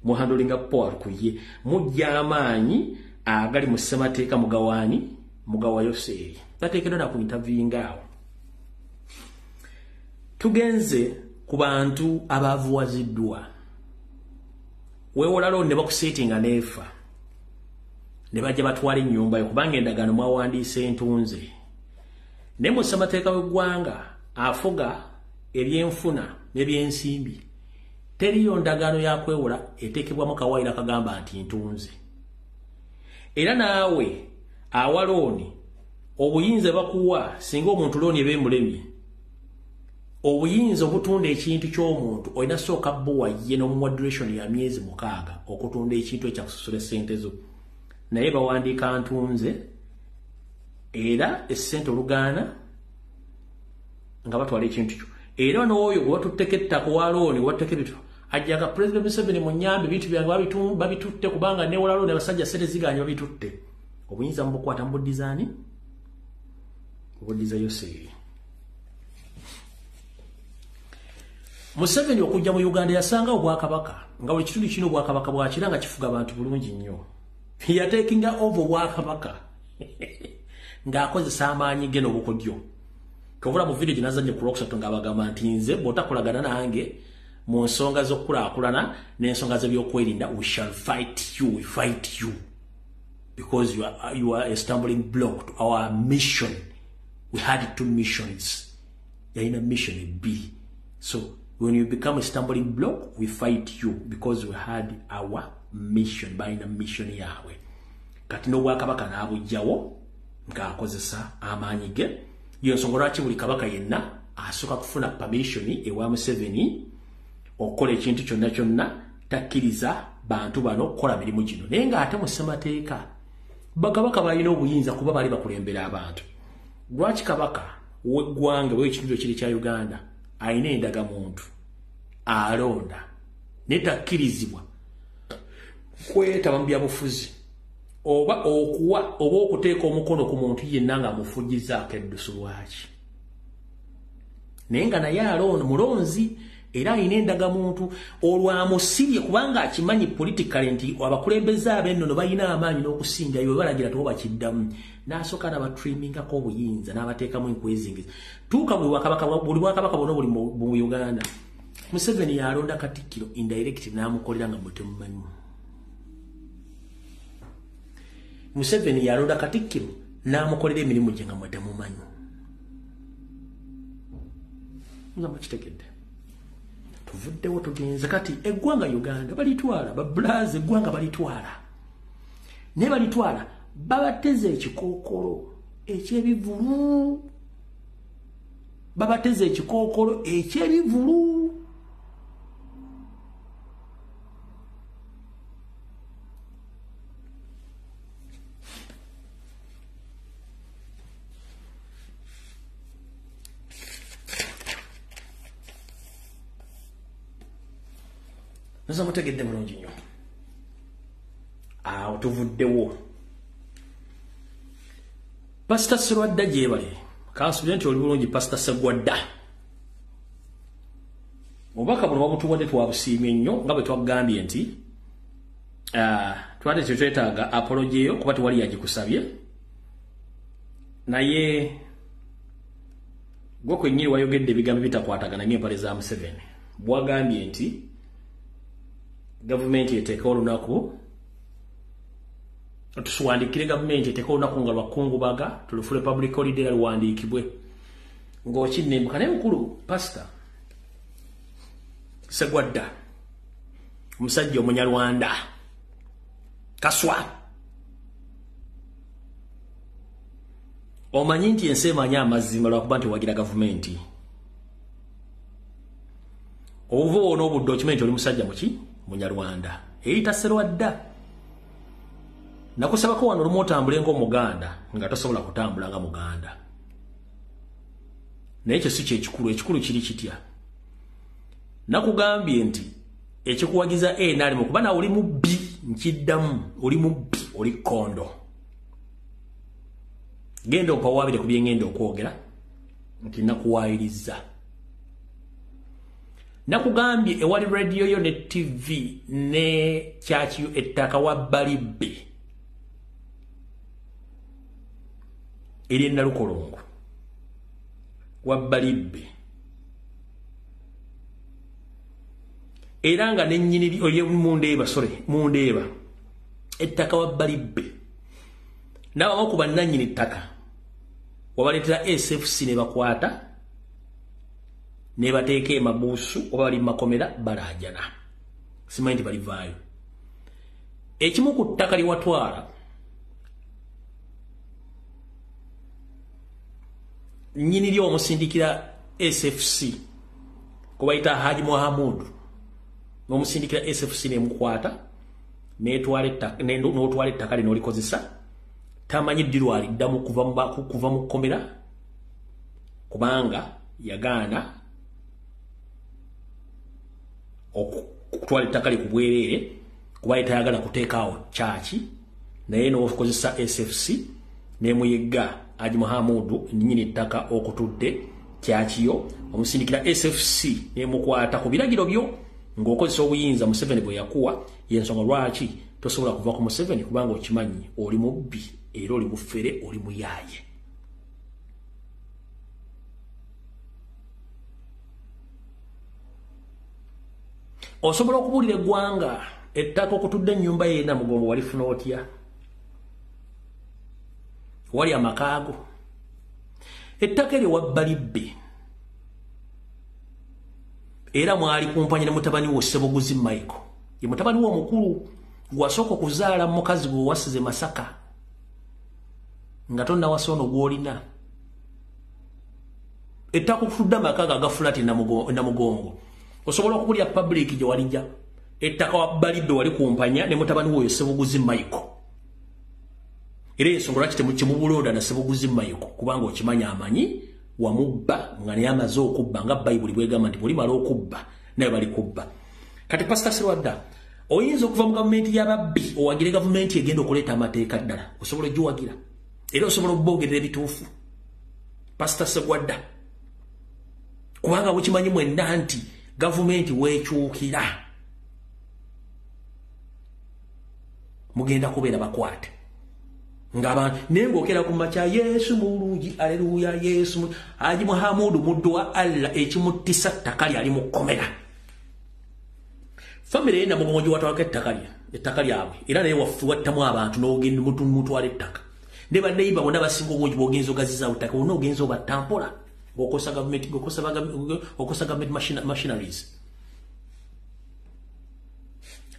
mu handling up power kuye mujja amaanyi agali mu ssemateeka mugawa Yoseri tateekeddwa na ku interviewing awo. tugenze ku bantu abavuwaziddwa weewolalo ne bakusetinga neefa ne bajja batwala ennyumba yo kubanga endagaano mwawandiisa entunze ne mu ssemateeka w'eggwanga afuga ebyenfuna n'ebyensimbi teriyo ndagaano ya kwewola eteekebwamu kawaayiro akagamba nti ntunze era naawe awalooni obuyinza bakuwa singa omuntu looni ebeemulemye obuyinza obutunda ekintu ky'omuntu olina sooka bbuwa ye n'omumoderation ya myezi 6 okutunda ekintu ekyakusasula ssente zo naye bawandiika ntunze era essente olugaana nga batwala ekintu kyo era n'oyo gwe batutteko ettaka wa looni watteko ebintu ajjaga President Museveni mu nnyambe ebintu byange babitutte kubanga newola looni abasajja ssente ziganye babitutte obuyinza mubukwata mubuddizaani mubuddiza Yoseri. Museveni okujja mu Uganda yasanga obwakabaka nga buli kitundu kino obwakabaka bwakira nga kifuga abantu bulungi nnyo yateekinga over obwakabaka ng'akozesa amaanyi ge n'obukodyo kovula mu video ginazanye ku Lwokusatu ng'abagamba nti nze bw'otakolagana nange mu nsonga z'okulaakulana n'ensonga z'ebyokwerinda we shall fight you, we fight you because you are a stumbling block to our mission. We had 2 missions. You're in a mission B. So when you become a stumbling block, we fight you because we had our mission by a mission yawe. Kati no wakabaka na abujjawo ng'akozesa amaanyi ge. Yo nsonga lwaki buli kabaka yenna asooka kufuna permission ewa Museveni okukola ekintu kyonna kyonna takkiriza bantu bano okukola mirimu gino. Naye ng'ate mu ssemateeka bakabaka balina obuyinza kuba bali bakulembera abantu. Lwaki kabaka w'eggwanga w'ekitundu kiri kya Uganda alina endagamuntu alonda netakkirizibwa kwetaba mu byabufuzi oba okuwa oba okuteeka omukono ku muntu yenna nga amufujjizaako eddusu lwaki naye nga naye alonda mulonzi era alina endagamuntu olwamusibye kubanga akimanyi politically nti abakulembeze ab'ennono balina amaanyi n'okusinga yo balagira tuba bakiddamu n'asooka n'abatrimingako obuyinza n'abateekamu enkwezingiza tuuka buli bwakabaka bwonna buli mu Uganda Museveni yalonda Katikkiro indirect n'amukolera nga mutemumanyi. Museveni yalonda Katikkiro n'amukolera emirimu gye nga mutemumanyi. Nga mukitegedde tuvuddewo tugenze kati eggwanga Uganda balitwala babulaze eggwanga balitwala ne balitwala babateze ekikookolo eky'ebivulu babateze ekikookolo eky'ebivulu nasa mutegedde bulungi nnyo awo tuvuddewo Pastor Serwadda gyebale kansubira nti oli bulungi Pastor Serwadda obubaka buno babutuwadde twabusiimye nnyo nga bwe twagambye nti twadde tetwetaaga apology eyo kuba tewali yagikusabye naye gwe kwennyini wayogedde ebigambo bitakwatagana ng'empale za Museveni bwagambye nti gavumenti eteekawo olunaku tusiwandikire gavumenti eteekawo olunaku nga lwakungubaga tulufule public holiday era luwandiikibwe ng'okinnembuka naye mukulu Pastor Serwadda omusajja omunyarwanda kaswa omanyi nti ensi emanyi amazima lwakuba nti wagira gavumenti obuva wona obudde okimanyi nti oli musajja muki munyarwanda eyita Serwadda nakusabako wano olumu otambule ng'omuganda nga tosobola kutambula nga muganda naye ekyo si kyekikulu ekikulu kiri kitya nakugambye nti ekikuwagiza NRM kuba nawe oli mubbi nkiddamu oli mubbi oli kondo genda opawaabire ku byengenda okwogera nti nakuwaayiriza nakugambye ewali radio yo ne TV ne kyakiyo ettaka wa Balibbe eri Nalukolongo wa Balibbe era nga nennyini oye mundeeba mundeeba ettaka wabbalibbe n'abamu ku bannannyini ttaka wabaleetera SFC ne bakwata ne bateeka emabuusu oba bali makomera balaajana simanyi nti balivaayo ekimu ku ttaka liwatwala nnyini lyo omusindikira SFC kubayita Haji Mohamud n'omusindikira SFC nemukwata n'otwala ettaka lino olikozesa tamanyi ddirwali ddamu kuva mu kkomera kubanga yagaana okutwala ettaka ku bwereere kuba tayagala kuteekaawo kyaki naye n'okozesa SFC n'emuyigga Haji Mohamud nnyini ettaka okutudde kyakiyo omusindikira SFC n'emukwata ku biragiro byo ng'okozesa obuyinza Museveni bwe yakuwa y'ensonga lwaki tosobola kuva ku Museveni kubanga okimanyi oli mubbi era oli mufere oli muyaaye. Osobola okubuulira eggwanga ettaka okutudde ennyumba y'ena mugongo walifuna otya? Wali amakaago ettaka eryo wabbalibbe era mwali kumpanya ne mutabani wo Ssebuguzi Michael ye mutabani wo omukulu gwasooka okuzaala mukazi gwe wasize Masaka nga tonna wasono gwolina ettaka okutudde amakaago agafulati namugongo osobola okubulya public gye walijja ettaka wabbalibbe wali kumpanya ne mutabani wo Ssebuguzi Michael era ensonga lwaki temukimubulonda na Ssebuguzi Michael kubanga okimanya amanyi wamubba nga naye amaze okubba nga Bayibuli bwegamba nti bulimala okubba naye bali kubba. Kati Pastor Sirwadda oyinza okuva mu gavumenti y'ababbi owagire gavumenti egenda okuleeta amateeka ddala osobola ogiwagira era osobola okubogerera ebituufu Pastor Sirwadda kubanga mukimanyi mwenna nti gavumenti weekyukira mugenda kubeera bakwate ngaba nengokera ku macha Yesu mulungi aleluya Yesu Haji Mohamud muddu wa Allah ekimuttisa ttaka lyali mu kkomera family ena mugonjo watwaka ettaka lyabwe era naye wafuwattamu abantu n'ogenda mutwala ettaka ne baneiba bonna basinga obungi bw'ogenza ogaziza ttaka wonna ogenza obatampola ng'okosa gavumenti okosa government machineries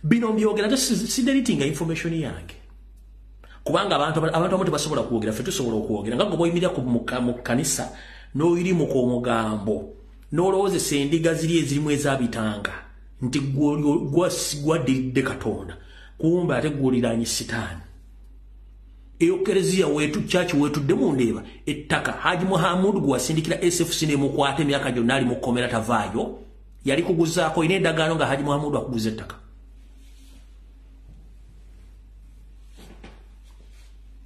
bino mbyogera sideritinga information yange kubanga abantu abamu tebasobola kwogera ffe tusobola okwogera nga gwe mu kanisa n'oyiri mu k'omugambo n'olowoozesa endiga ziri ezirimu ezabitanga nti gwaddiridde Katonda kumbe ate gwoliranye sitaani eyo kereziya wetu kyaki wetudde mundeeba ettaka Haji Mohamud gwasindikira SFC n'emukwata emyaka gyonna ali mu kkomera tavaayo yali kuguzaako ina endagaano nga Haji Mohamud akuguza ettaka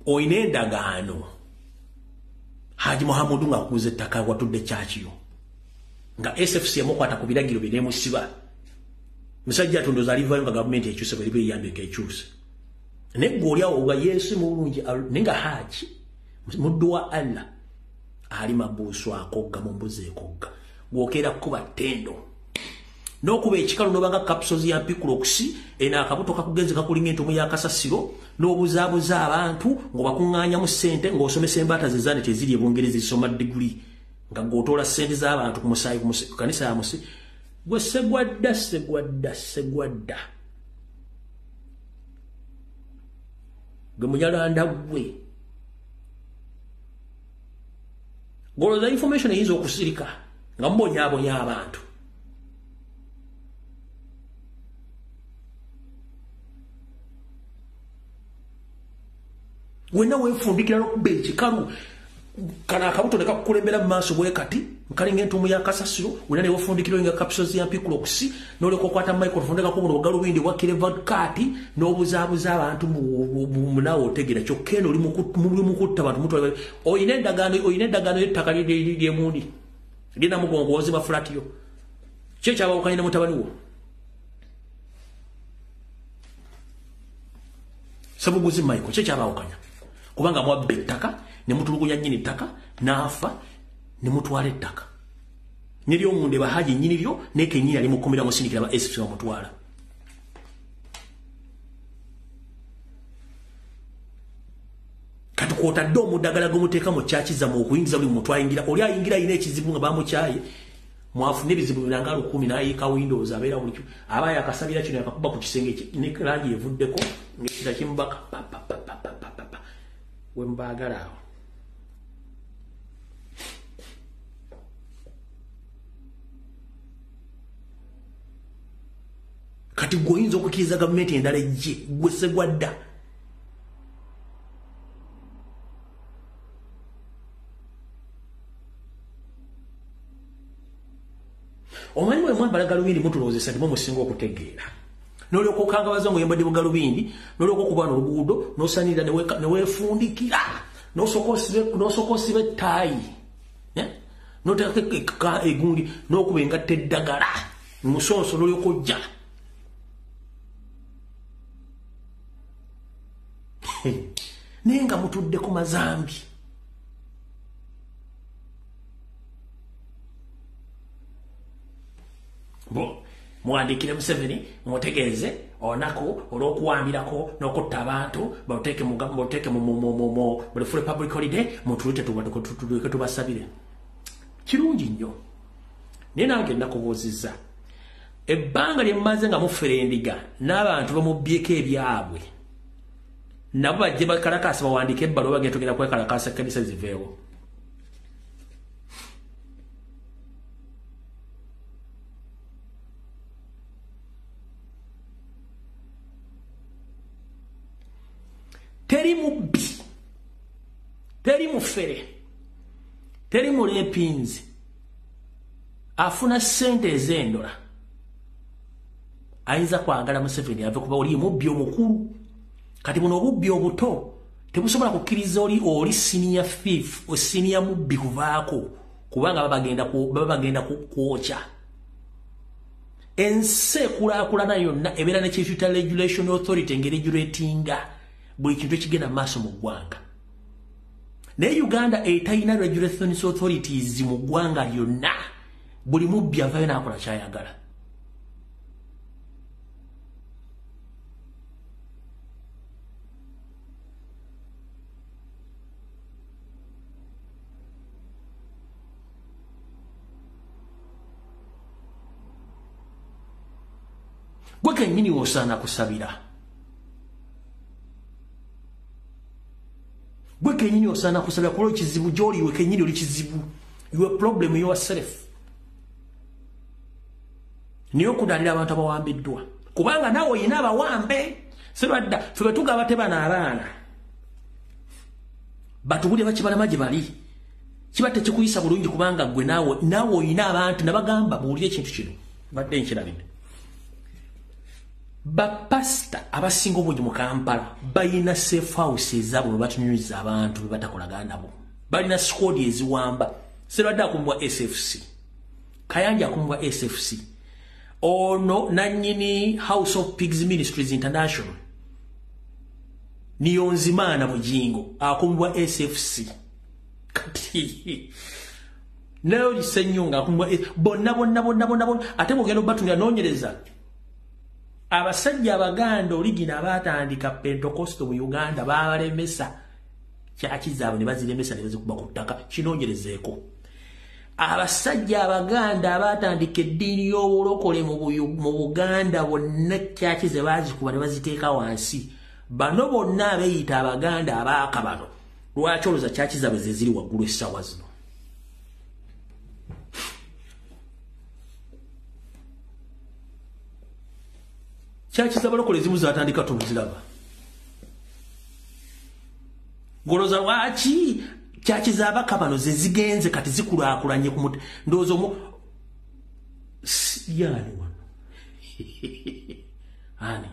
oyina endagaano Haji Mohamud nga akuguza ettaka watudde kyakiyo nga SFC yamukwata ku biragiro bye n'emusiba musajja atondoza alivayo nga gavumenti ekyuse bwe yambika ekyuse negwe oliawo nga Yesu mulungi nenga Haji muddu wa Allah ali mabuusu akogga mu mbuzi ekogga gwokera kuba ttendo n'okuba ekikalu n'obanga capsules ya Picroxy ena akabuto kakugenze kakulinga entomo ya kasasiro n'obuzaabuza abantu ng'obakuŋŋaanyamu ssente ng'osomesa embaata ze zaane teziri ebungereza ezisoma degree nga ng'otoola ssente z'abantu ku musaayi ku kanisa ya musi gwe segwadda gwe munyalanda gwe goloza information eyinza okusirika nga mubonyaabonya abantu wena weefundikira n'okubba ekikalu kana akabuto ne kakukulembera mu maaso bwe kati nkalinga entumu ya kasasiro wena ne weefundikira nga capsules ya Picroxy n'oleka okwata microphone kakubuno ogalubindi bwa Cleveland kati n'obuzaabuza abantu munaawo otegera kyokka eno oli mukutta abantu mutwala oyina endagaano y'ettaka ly'emundi genda mugongo wozima fulatiyo kyo ekyabawukanya ne mutabani wo Ssebuguzi Michael kyo ekyabawukanya kubanga mwabba ettaka ne mutulugunya nnyini ttaka n'afa ne mutwala ettaka Niryo munde bahaji nyiniryo neke nyina ali mukomera musindikira ba SFC wa mutwala. Katukota domo dagala gomuteka mu chachi za mu kuyingiza buli mutwa ingira oli ayingira ine ekizibu nga bamu chayi mwafu nebizibu birangalo 10 nayi ka Windows abera buli abaya akasabira kino yakakuba ku kisenge ne rangi evuddeko ngikira kimbaka wembagala kati goyinzo okukiriza government endala ejje gwese gwadda Omani mwe mwambala galubindi mutulozesa ndimo musingo okutegeera. Noli okukanga bazango yembadde bugalubindi, noli okukubana oluguudo, nosanira ne wefundikira, nosokosibe tayi. Noteka egundi nokubenga teddagala, musonso noli okujja. Nenga mutudde ku mazambi. Bo muandikire Museveni mutegeeze onako olwokuwambirako n'okutta abantu boteke mu buli full public holiday mutulite tubasabire kirungi nnyo naye nange nakubuzizza ebbanga lyemmaze nga mufere endiga n'abantu bamubyeko ebyabwe nabo bajje bakalakasa bawandike ebbaluwa bagenda kwekalakasa ekkanisa ziveewo. Teri mubbi, teri mufere, teri mulepinzi, afuna sente ezendola. Ayinza kwagala Museveni ave kuba oli mubbi omukulu. Kati buno obubbi obuto tebusobola kukkiriza oli senior thief o senior mubbi kuvaako kubanga babagenda kwokya. Ensi ekulaakulana yonna ebeera ne Chief Regulation Authority ngeregulatinga buli kintu ekigenda maaso mu ggwanga. Naye Uganda etayina regulation authorities mu ggwanga lyonna buli mubbi avayo n'akola kyayagala. Gwe kennyini wosaana kusabira. Gwe kenyini osana kusabya kulo kizibu joli we kenyini oli kizibu. Your problem yourself. Niyo kudalira abantu abawambiddwa. Kubanga nawe yina abawambe. Serwadda febe tugaba tebana abaana. Batubuli bakibala maji bali. Kibate kikuyisa bulungi kubanga gwe nawe yina abantu nabagamba buulire ekintu kino. Badde nkirabidde. Bapasta abasinga obungi mu Kampala balina safe houses abo batunyuza abantu batakolagana nabo. Balina squad eziwamba. Serwadda akumbwa SFC. Kayanja akumbwa SFC. Ono nanyini House of Pigs Ministries International. Niyonzimana Bujingo akumbwa SFC. Kati. Leo lisenyonga akumbwa bonna ate mugendo batunya nonyereza. Abasajja abaganda oligina abatandika Pentecostal mu Uganda babalemesa kyaki zaabwe ne bazilemesa ne bazikuba ku ttaka kinonyerezeeko. Abasajja abaganda abatandika eddiini y'obulokole mu Buganda bonna kyaki ze bazikuba ne baziteeka wansi. Bano bonna abeeyita abaganda abaaka bano lwaki oloza kyaki zaabwe ze ziri waggulu essaawa zino. Kyaki zabalokole zimu zatandika tubuziraba. Goloza waki kyaki zabaka bano ze zigenze kati zikulaakulanye ku muti ndozo mu yani wano. Ani.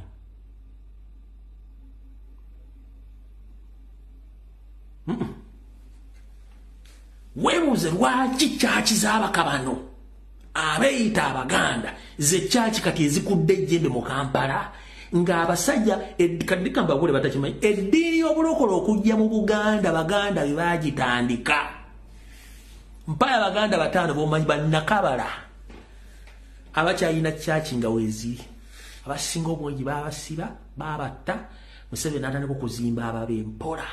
Webuze lwaki kyaki zabaka bano abeeyita abaganda ze kyaki kati ezikudde ejjembe mu Kampala nga abasajja kadikamba bole batakimanyi eddiini y'obulokole okujja mu Buganda baganda bye bagitandika mpaya baganda batano bomanyi bannakabala abakyayina chachi nga wezi abasinga obungi babasiba babatta Museveni atandika okuzimba ababe mpola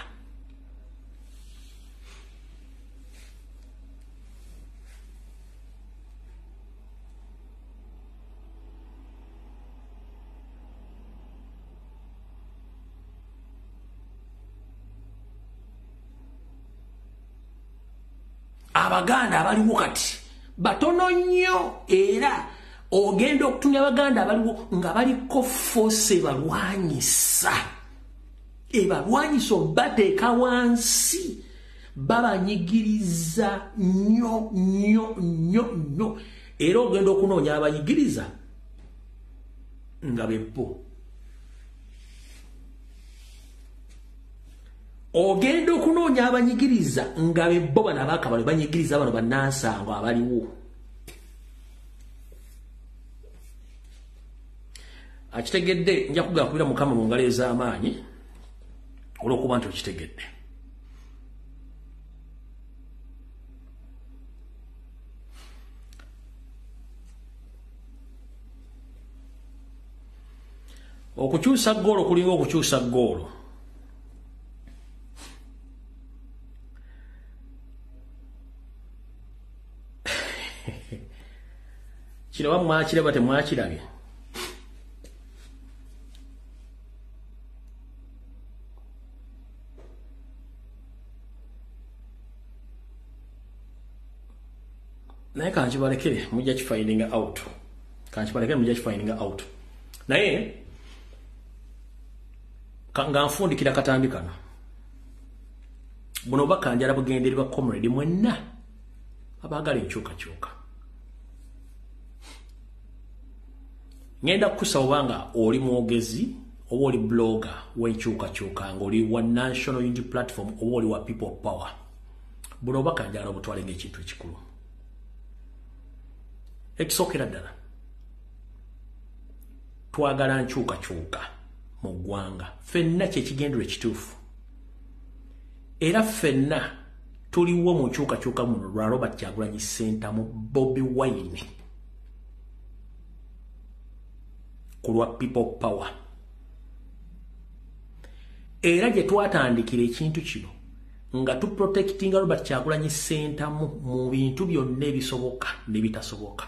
abaganda abaliwo kati batono nnyo era ogenda okutumya abaganda abaliwo nga baliko force balwanyisa ebalwanyisa bateeka wansi babanyigiriza nnyo era ogenda okunoonya abayigiriza nga bebbo ogenda okunoonya abanyigiriza nga bebbo bano abakabale banyigiriza bano bannansango abaliwo akitegedde nja kugakubira mukama mu ngalo ez'amaanyi olw'okuba nti okitegedde okukyusa ggoolo kulinga okukyusa ggoolo kino bamwakiraba temwakirabye naye kankibalekere mujja kifindinga out naye nga nfundikira katambi kano buno bakanjala bugendererwa comrade mwenna abagala enkyukakyuka ngenda kukusaba obanga oli mwogezi oba oli blogger w'enkyukakyuka ng'oli wa National Unity Platform oba oli wa People Power buno bakanjala obutwale ng'ekintu ekikulu ekisookera ddala twagala nkyukakyuka mu ggwanga ffenna kyekigendero ekituufu era ffenna tuliwo mu nkyukakyuka muno lwa Robert Kyagulanyi Center mu Bobi Wine ku lwa People Power era gye twatandikira ekintu kino nga tuprotectinga Robert Kyagulanyi Center mu bintu byonna ebisoboka n'ebitasoboka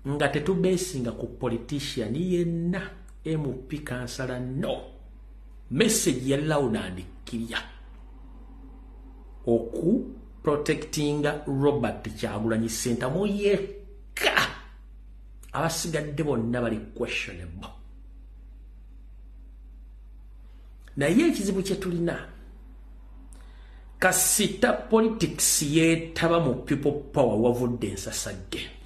nga tetubesinga ku politician yenna MP kansala no message ya loud and clear oku protectinga Robert Kyagulanyi Center moyeka abasigadde bonna bali questionable naye ekizibu kye tulina kasita politics yeetaba mu People Power wavudde ensasagge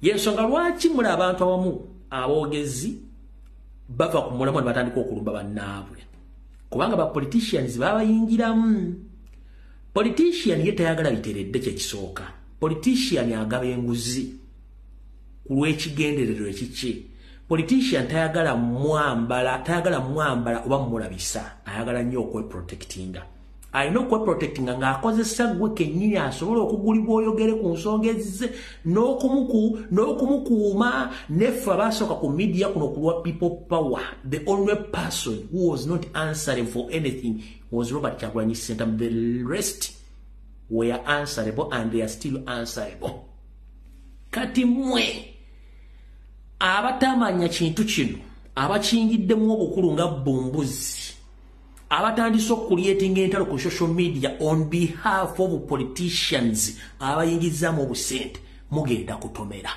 yensonga lwaki muli abantu abamu aboogezi bava ku mulamwa ne batandika okulumba bannaabwe kubanga ba politicians babayingiramu politician ye tayagala biteredde kyekisooka politician agaba enguzi ku lw'ekigendererwa ekiki politician tayagala mwambala oba mulabisa ayagala nnyo okweprotectinga alina okweprotectinga ng'akozesa gwe kennyini asobola okugulibwa oyogere ku nsonga ezize n'okumukuuma neffe abasooka ku media kuno ku lwa People Power the only person who was not answering for anything was Robert Kyagulanyi Center. The rest were answerable and they are still answerable. Kati mwe abatamanya kintu kino abakiyingiddemu obukulu nga bumbuzi abatandise okucreating entalo ku social media on behalf of politicians abayingizaamu obusente mugenda kutomera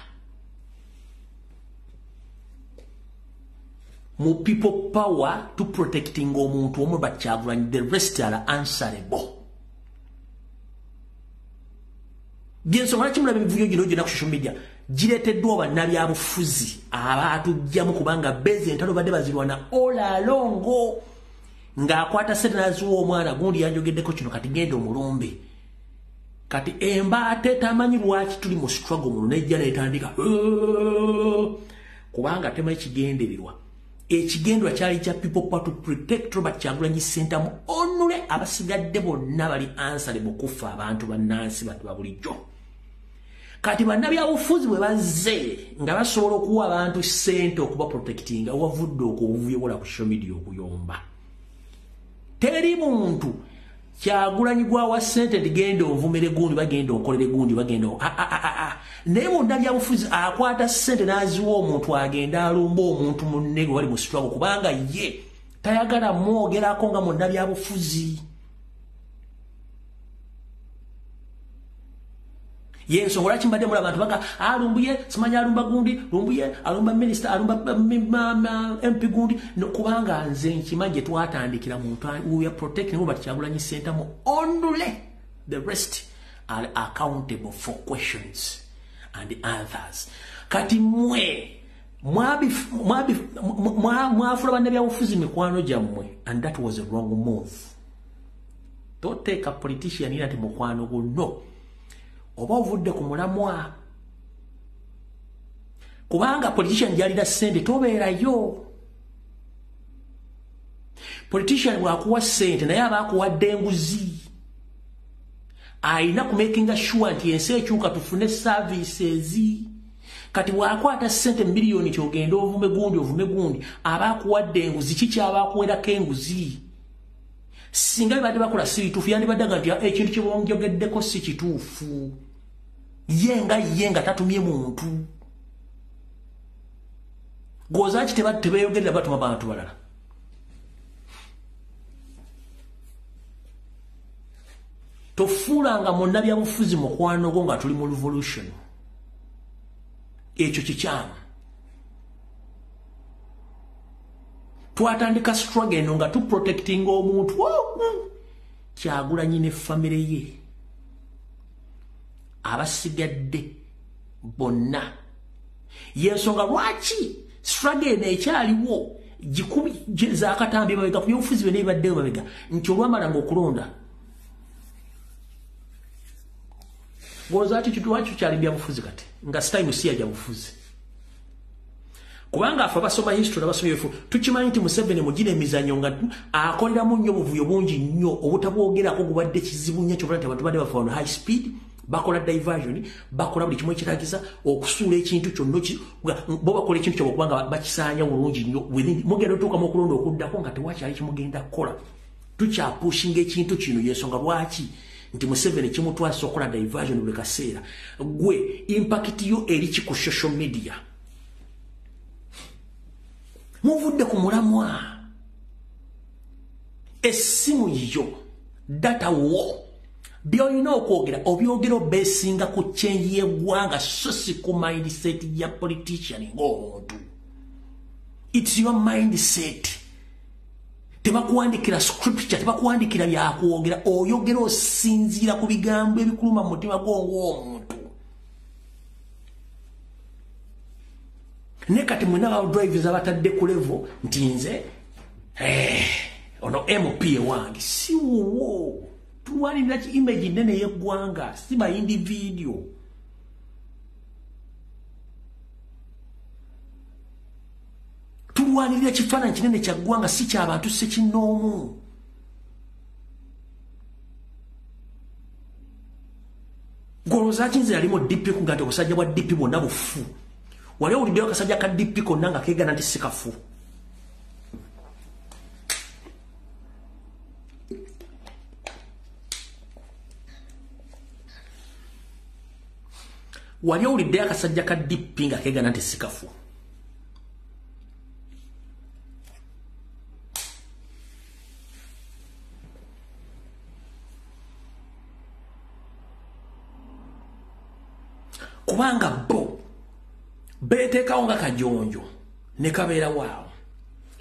mu People Power to protecting omuntu omu Kyagulanyi, the rest are answerable. Byensonga kimula bivuyo gino gina ku social media gireteddwa bannabyabufuzi abatujjamu kubanga beze entalo badde bazirwana all along ng'akwata sentensi w'omwana gundi yanjogeddeko kino kati genda omulumbe kati embaate tamanyi lwaki tuli mu struggle muno nejja netandika kubanga tema ekigendererwa ekigendwa kyali kya people power to protect Robert Kyagulanyi Ssentamu onule abasigadde bonna bali answerable kufa abantu bannansi batu babulijjo. Kati bannabyabufuzi bwe bazze nga basobola okuwa abantu ssente okuba protectinga wavudde okuvuyobola ku social media okuyomba. Teri muntu Kyagulanyi gwawa ssente ndigenda ovumere gundi bagenda okolere gundi bagenda naye munnabyabufuzi akwata ssente n'aziwa omuntu agenda alumba omuntu munne gwe wali mu struggle kubanga ye tayagala mwogerako nga munnabyabufuzi. Yensonga lwaki mbadde mula abantu baga Lumbuye simanya alumba gundi, Lumbuye alumba minister, alumba MP gundi, kubanga nze nkimanyi twatandikira muntu we are protecting Robert Kyagulanyi Ssentamu only. The rest are accountable for questions and others. Kati mwafula bannabyabufuzi mikwano gyammwe, and that was a wrong move. Don't take a politician in ati mukwano go, no. Oba ovudde ku mulamwa kubanga politician jalira ssente tobeerayo. Politician bwakuwa ssente naye abaakuwadde enguzi ayina ku making sure nti ensi ekyuka tufune services. Kati bwakwata ssente miliyoni kyogenda ovume gundi abaakuwadde enguzi kiki abaakuwerako enguzi? Singa bibadde bakola si bituufu yandibaddaga nti ekintu kye bonjogeddeko si kituufu. Yenga tatumye muntu. Goza ki tebeeyogerera batuma bantu balala. Tofuulanga munnabyabufuzi mukwano gwo nga tuli mu revolution. Ekyo kikyamu. Twatandika struggle eno nga tuprotecting omuntu Kyagulanyi ne family ye. Abasigadde bonna. Yensonga lwaki struggle eno ekyaliwo gikubi zaakatambi mabega ku byobufuzi bwe nebaddeyo mabega nti olwamalanga okulonda. Goza ati kitu wacho kyali byabufuzi kati nga style si ya byabufuzi. Kubanga afa basoma history abasoma yefu tukimanyi nti Museveni mugine emizanyo nga akoleramu nnyo buvuyo bungi nnyo obutabwogerako gubadde kizibu nnyo kyobulante abantu badde bafa on high speed bakola diversion bakola buli kimu ekiragiza okusuula ekintu kyonna bo bakola ekintu kyobo kubanga bakisaanya bulungi nnyo mugenda otuukamu okulonda okuddako nga tewakyali kimugenda kukola. Tukyapushinga ekintu kino yensonga lwaki nti Museveni kimutwasa okola diversion buli kaseera. Gwe impact yo eri ki ku social media? Muvudde ku mulamwa essimu yo data wo byolina okwogera obyogera obesinga ku change y'eggwanga so si ku mindset ya politician ng'omuntu. It's your mindset. Tebakuwandikira scripture, tebakuwandikira byakwogera, oyogera osinziira ku bigambo ebikuluma mu mutima gw'omuntu. Ne kati mwena ba drivers abatadde ku level nti nze ono MP wange si wo tulwanirira ki image nene y'eggwanga si ba individual. Tulwanirira kifaananyi kinene kya ggwanga si ky'abantu ssekinnoomu. Golooza kinze yalimu DP ku ngati obusajja bwa DP bwonna bufu. Wali owuliddeyo akasajja ka DP konna nga keegana nti si kafu. Wali owuliddeyo akasajja ka DP nga keegana nti si kafu. Kubanga bo beteekawo nga kajonjo ne kabeera waawo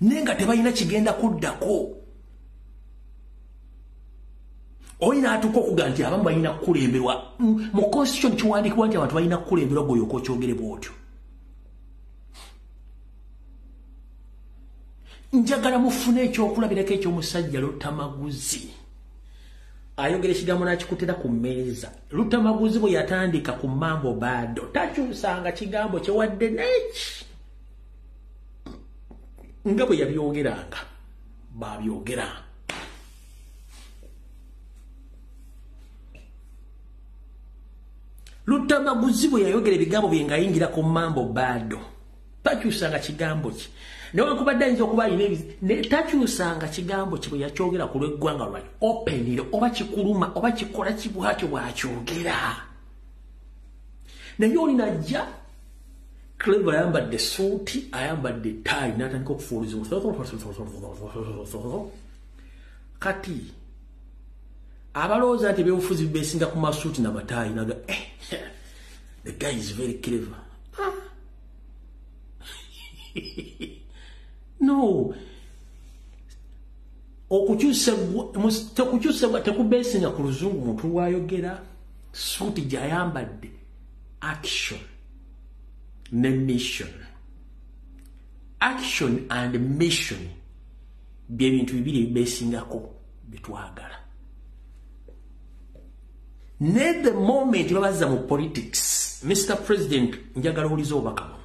naye nga tebalina kigenda kuddako. Oyina atuuka okuga nti abamu balina kukulemberwa mu constitution kiwandiikibwa nti abantu balina kukulemberwa bw'oyooka okyogere bw'otyo. Njagala mufune ekyokulabirako eky'omusajja Lutamaguzi ayogera ekigambo n'akikutera ku mmeeza. Lutamaguzi bwe yatandika ku mambo bado takyusanga kigambo kye wadde neki. nga bwe yabyogeranga babyogera Lutamaguzi bwe yayogera ebigambo bye ngayingira ku mambo bado takyusanga kigambo ki newakubadde ayinza okuba alina takyusanga kigambo ki bwe yakyogera ku lw'eggwanga lwali openire oba kikuluma oba kikola kibwakyo bwakyogera naye oli najja Clever ayambadde suuti ayambadde tayi n'atandika okufuuluza kati abalowooza nti ebyobufuzi beesinga ku masuuti n'amatayi naga the guy is very clever no okukyusebwa tekubeesinga ku luzungu muntu lwayogera suuti gy'ayambadde action ne mission action and mission bye bintu bibiri ebibesingako bitwagala ne the moment babaza mu politics Mr. President njagala ulizo obakabo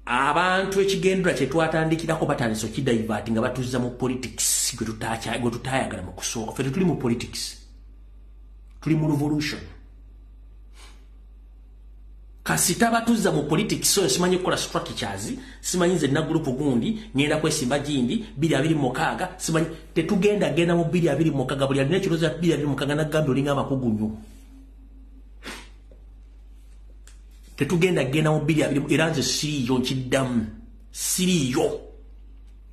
abantu ekigendera kye twatandikirako batandise okidivert nga batuzza mu politics gwe tutayagala mu kusooka ffe tuli mu politics tuli mu revolution kasita batuzza mu politics so simanyi kukola structures simanyi nze na group gundi ngenda kwesimba gindi 226 simanyi tetugenda genda mu 226 buli alina kiroza 226 nagambe olinga amakugunyu tetugenda genda mu 220 era nze siriyo nkiddamu siriyo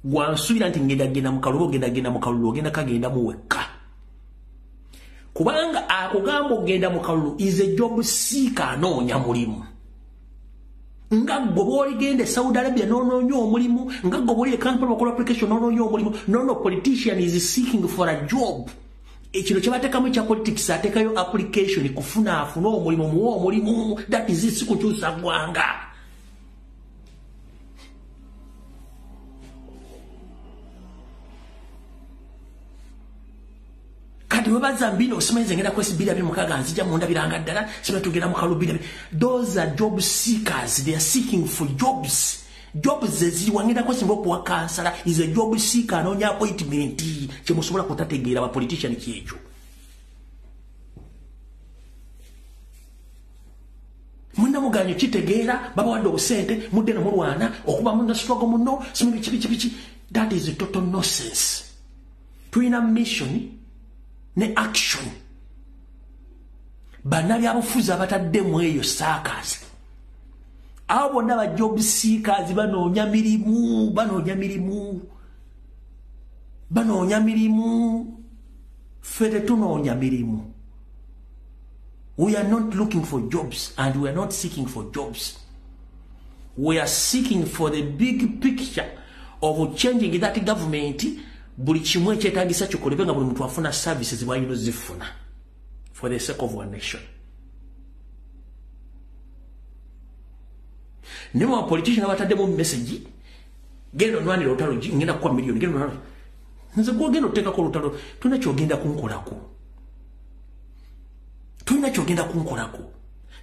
wansubira nti ngenda mu kalulu ogenda kagenda mu wekka kubanga akugamba ogenda mu kalulu is a job seeker anoonya mulimu nga gwe bw'oligenda Saudi Arabia n'onoonya omulimu nga gwe bw'oli campaign wakola application n'onoonya omulimu no politician is seeking for a job ekino kye bateekamu ekya politics ateekayo application afuna omulimu muwa omulimu that is it sikukyusa ggwanga kati webaza mbino osimanyize ngenda kwesibira biri mukaga nzija munda biranga ddala simanyi tugenda mu kalubira those are job seekers they are seeking for jobs eziri wangenda kwesimba okuwa kansala is a job seeker anoonya appointment kyemusobola kutategeera abapolitician kyekyo munnamuganyo kitegeera babawadde obusente mudde nomulwana okuba muna struggle muno simanyi biki that is a total nonsense tulina mission ne action bannabyabufuzi abataddemu eyo saakazi abo bonna ba job seekers banoonya mirimu ffe tetunoonya mirimu we are not looking for jobs and we are not seeking for jobs we are seeking for the big picture of changing that government buli kimu ekyetagisa kikolebwe nga buli muntu afuna services bwayino zifuna for the sake of one nation nemo wa politician abataddemu message gendo nwanira olutalo ngenda kuwa milioni gendo nwanira nze gwogenda oteekako olutalo tulina kyogenda kunkolako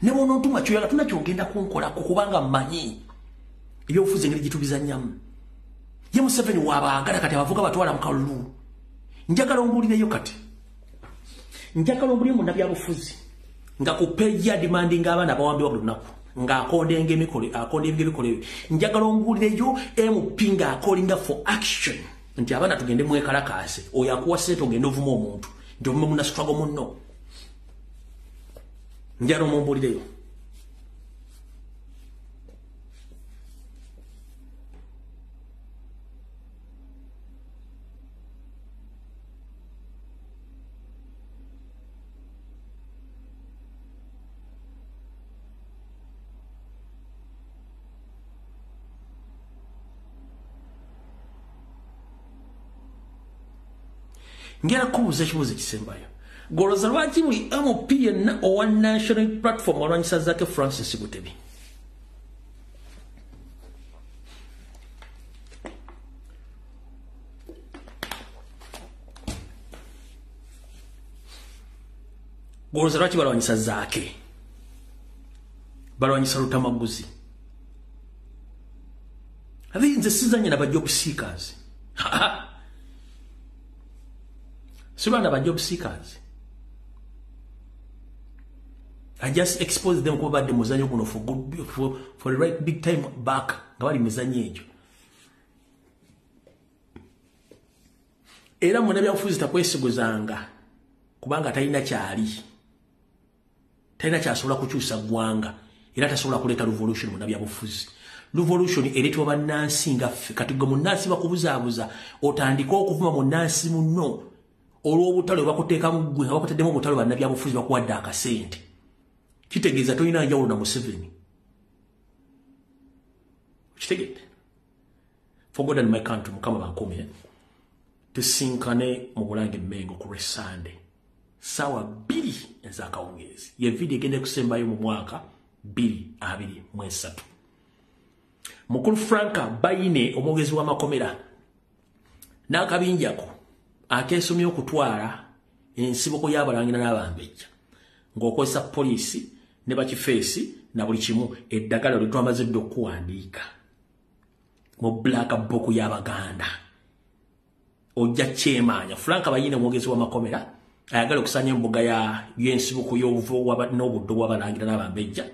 ne bw'ono ntuma kyoyaga tulina kyogenda kunkolako kubanga mmanyi ebyobufuzi engeri gitubizannyamu ye Museveni wabaagala kati abavuga batwala mu kalulu njagala ombuulireyo kati njagala ombuulire mu nabyabufuzi nga ku page ya demanding abaana bawambiwa buli lunaku ng'akondenga ebikole njagala ombuulireyo MP ng'akolinga for action nti abaana tugende mwekalakaase oyo akuwa ssente ogenda ovuma omuntu nti ovume muna struggle munno njagala omumbuulireyo ngera kubuuza ekibuuzo ekisembayo goloza lwaki buli MP yenna owa national platform alwanyisa Zaake Francis Butebi goloza lwaki balwanyisa Zaake balwanyisa Lutamaguzi Nze sizanye na job seekers. Surrounded by job seekers. I just expose them over the muzanyo kuno for good for the right big time back. Ngabali muzanyo ejo. Era mwana byafuzi takwesiguzanga kubanga talina kyali. Talina kyasobola kukyusa gwanga. Era tasobola kuleta revolution mwana byabufuzi. Revolution eretwa bannansi nga kati gwe munnansi bakubuzaabuza otandika okuvuma munnansi munno olw'obutale bakuteeka mu ggwe nga bakutaddemu obutale bannabyabufuzi bakuwadde akasente. Kitegeeza tolina njawulo na Museveni. Kitegedde. For God and my country, mukama bankuumire. Tusinkane mu Bulange Mmengo ku Sunday. Sawa 2 ez'akawungeezi. Ye video egenda kusembayo mu mwaka 2023. Mukulu Franka Bayine omwogezi w'amakomera n'akabinjako akeesomye okutwala ensibuko y'abalangira n'abambejja ng'okozesa poliisi ne bakifeesi na buli kimu eddagala lwe twamaze dde okuwandiika mu black book y'Abaganda ojja kyemaanya. Franka Bayine omwogezi w'amakomera ayagala okusanya embuga y'ensibuko n'obuddo bw'abalangira n'abambejja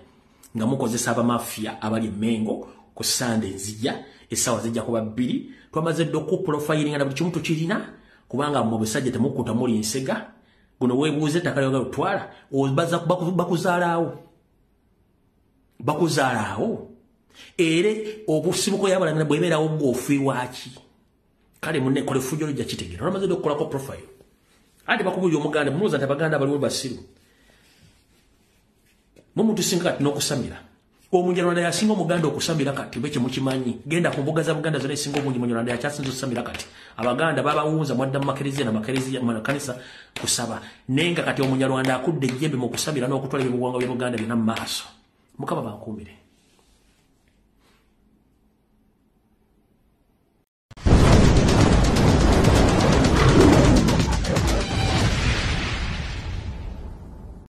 nga mukozesa abamafiya abali Mmengo ku Sunday nzija esawa zijja kuba 2. Twamaze dde okuprofilinga na buli kimu tukirina kubanga mu basajja temukuta muli nsega guno weebuuze takale otwala obaza bakuzaalaawo ere obusibuko y'abalangira bwebeerawo ng'ofiiwaki kale munne kole fujjo lujja kitegeera. Twamaze dde okukolako profile ate bakubulira omuganda munuuza nti Abaganda baliwo basiru mumuntu singa kati n'okusamira Omunyarwanda yasinga omuganda okusamira kati bwe kimukimanyi genda ku mbuga za Buganda zonna esinga obungi Munyarwanda yakyasinza okusamira kati Abaganda babawunza mwadda mu makereziya na makereziya mu kanisa kusaba nenga kati Omunyarwanda akudde ejjembe mu kusamira n'okutwala ebibuwangwa bya Buganda byonna mu maaso. Mukama bankuumire.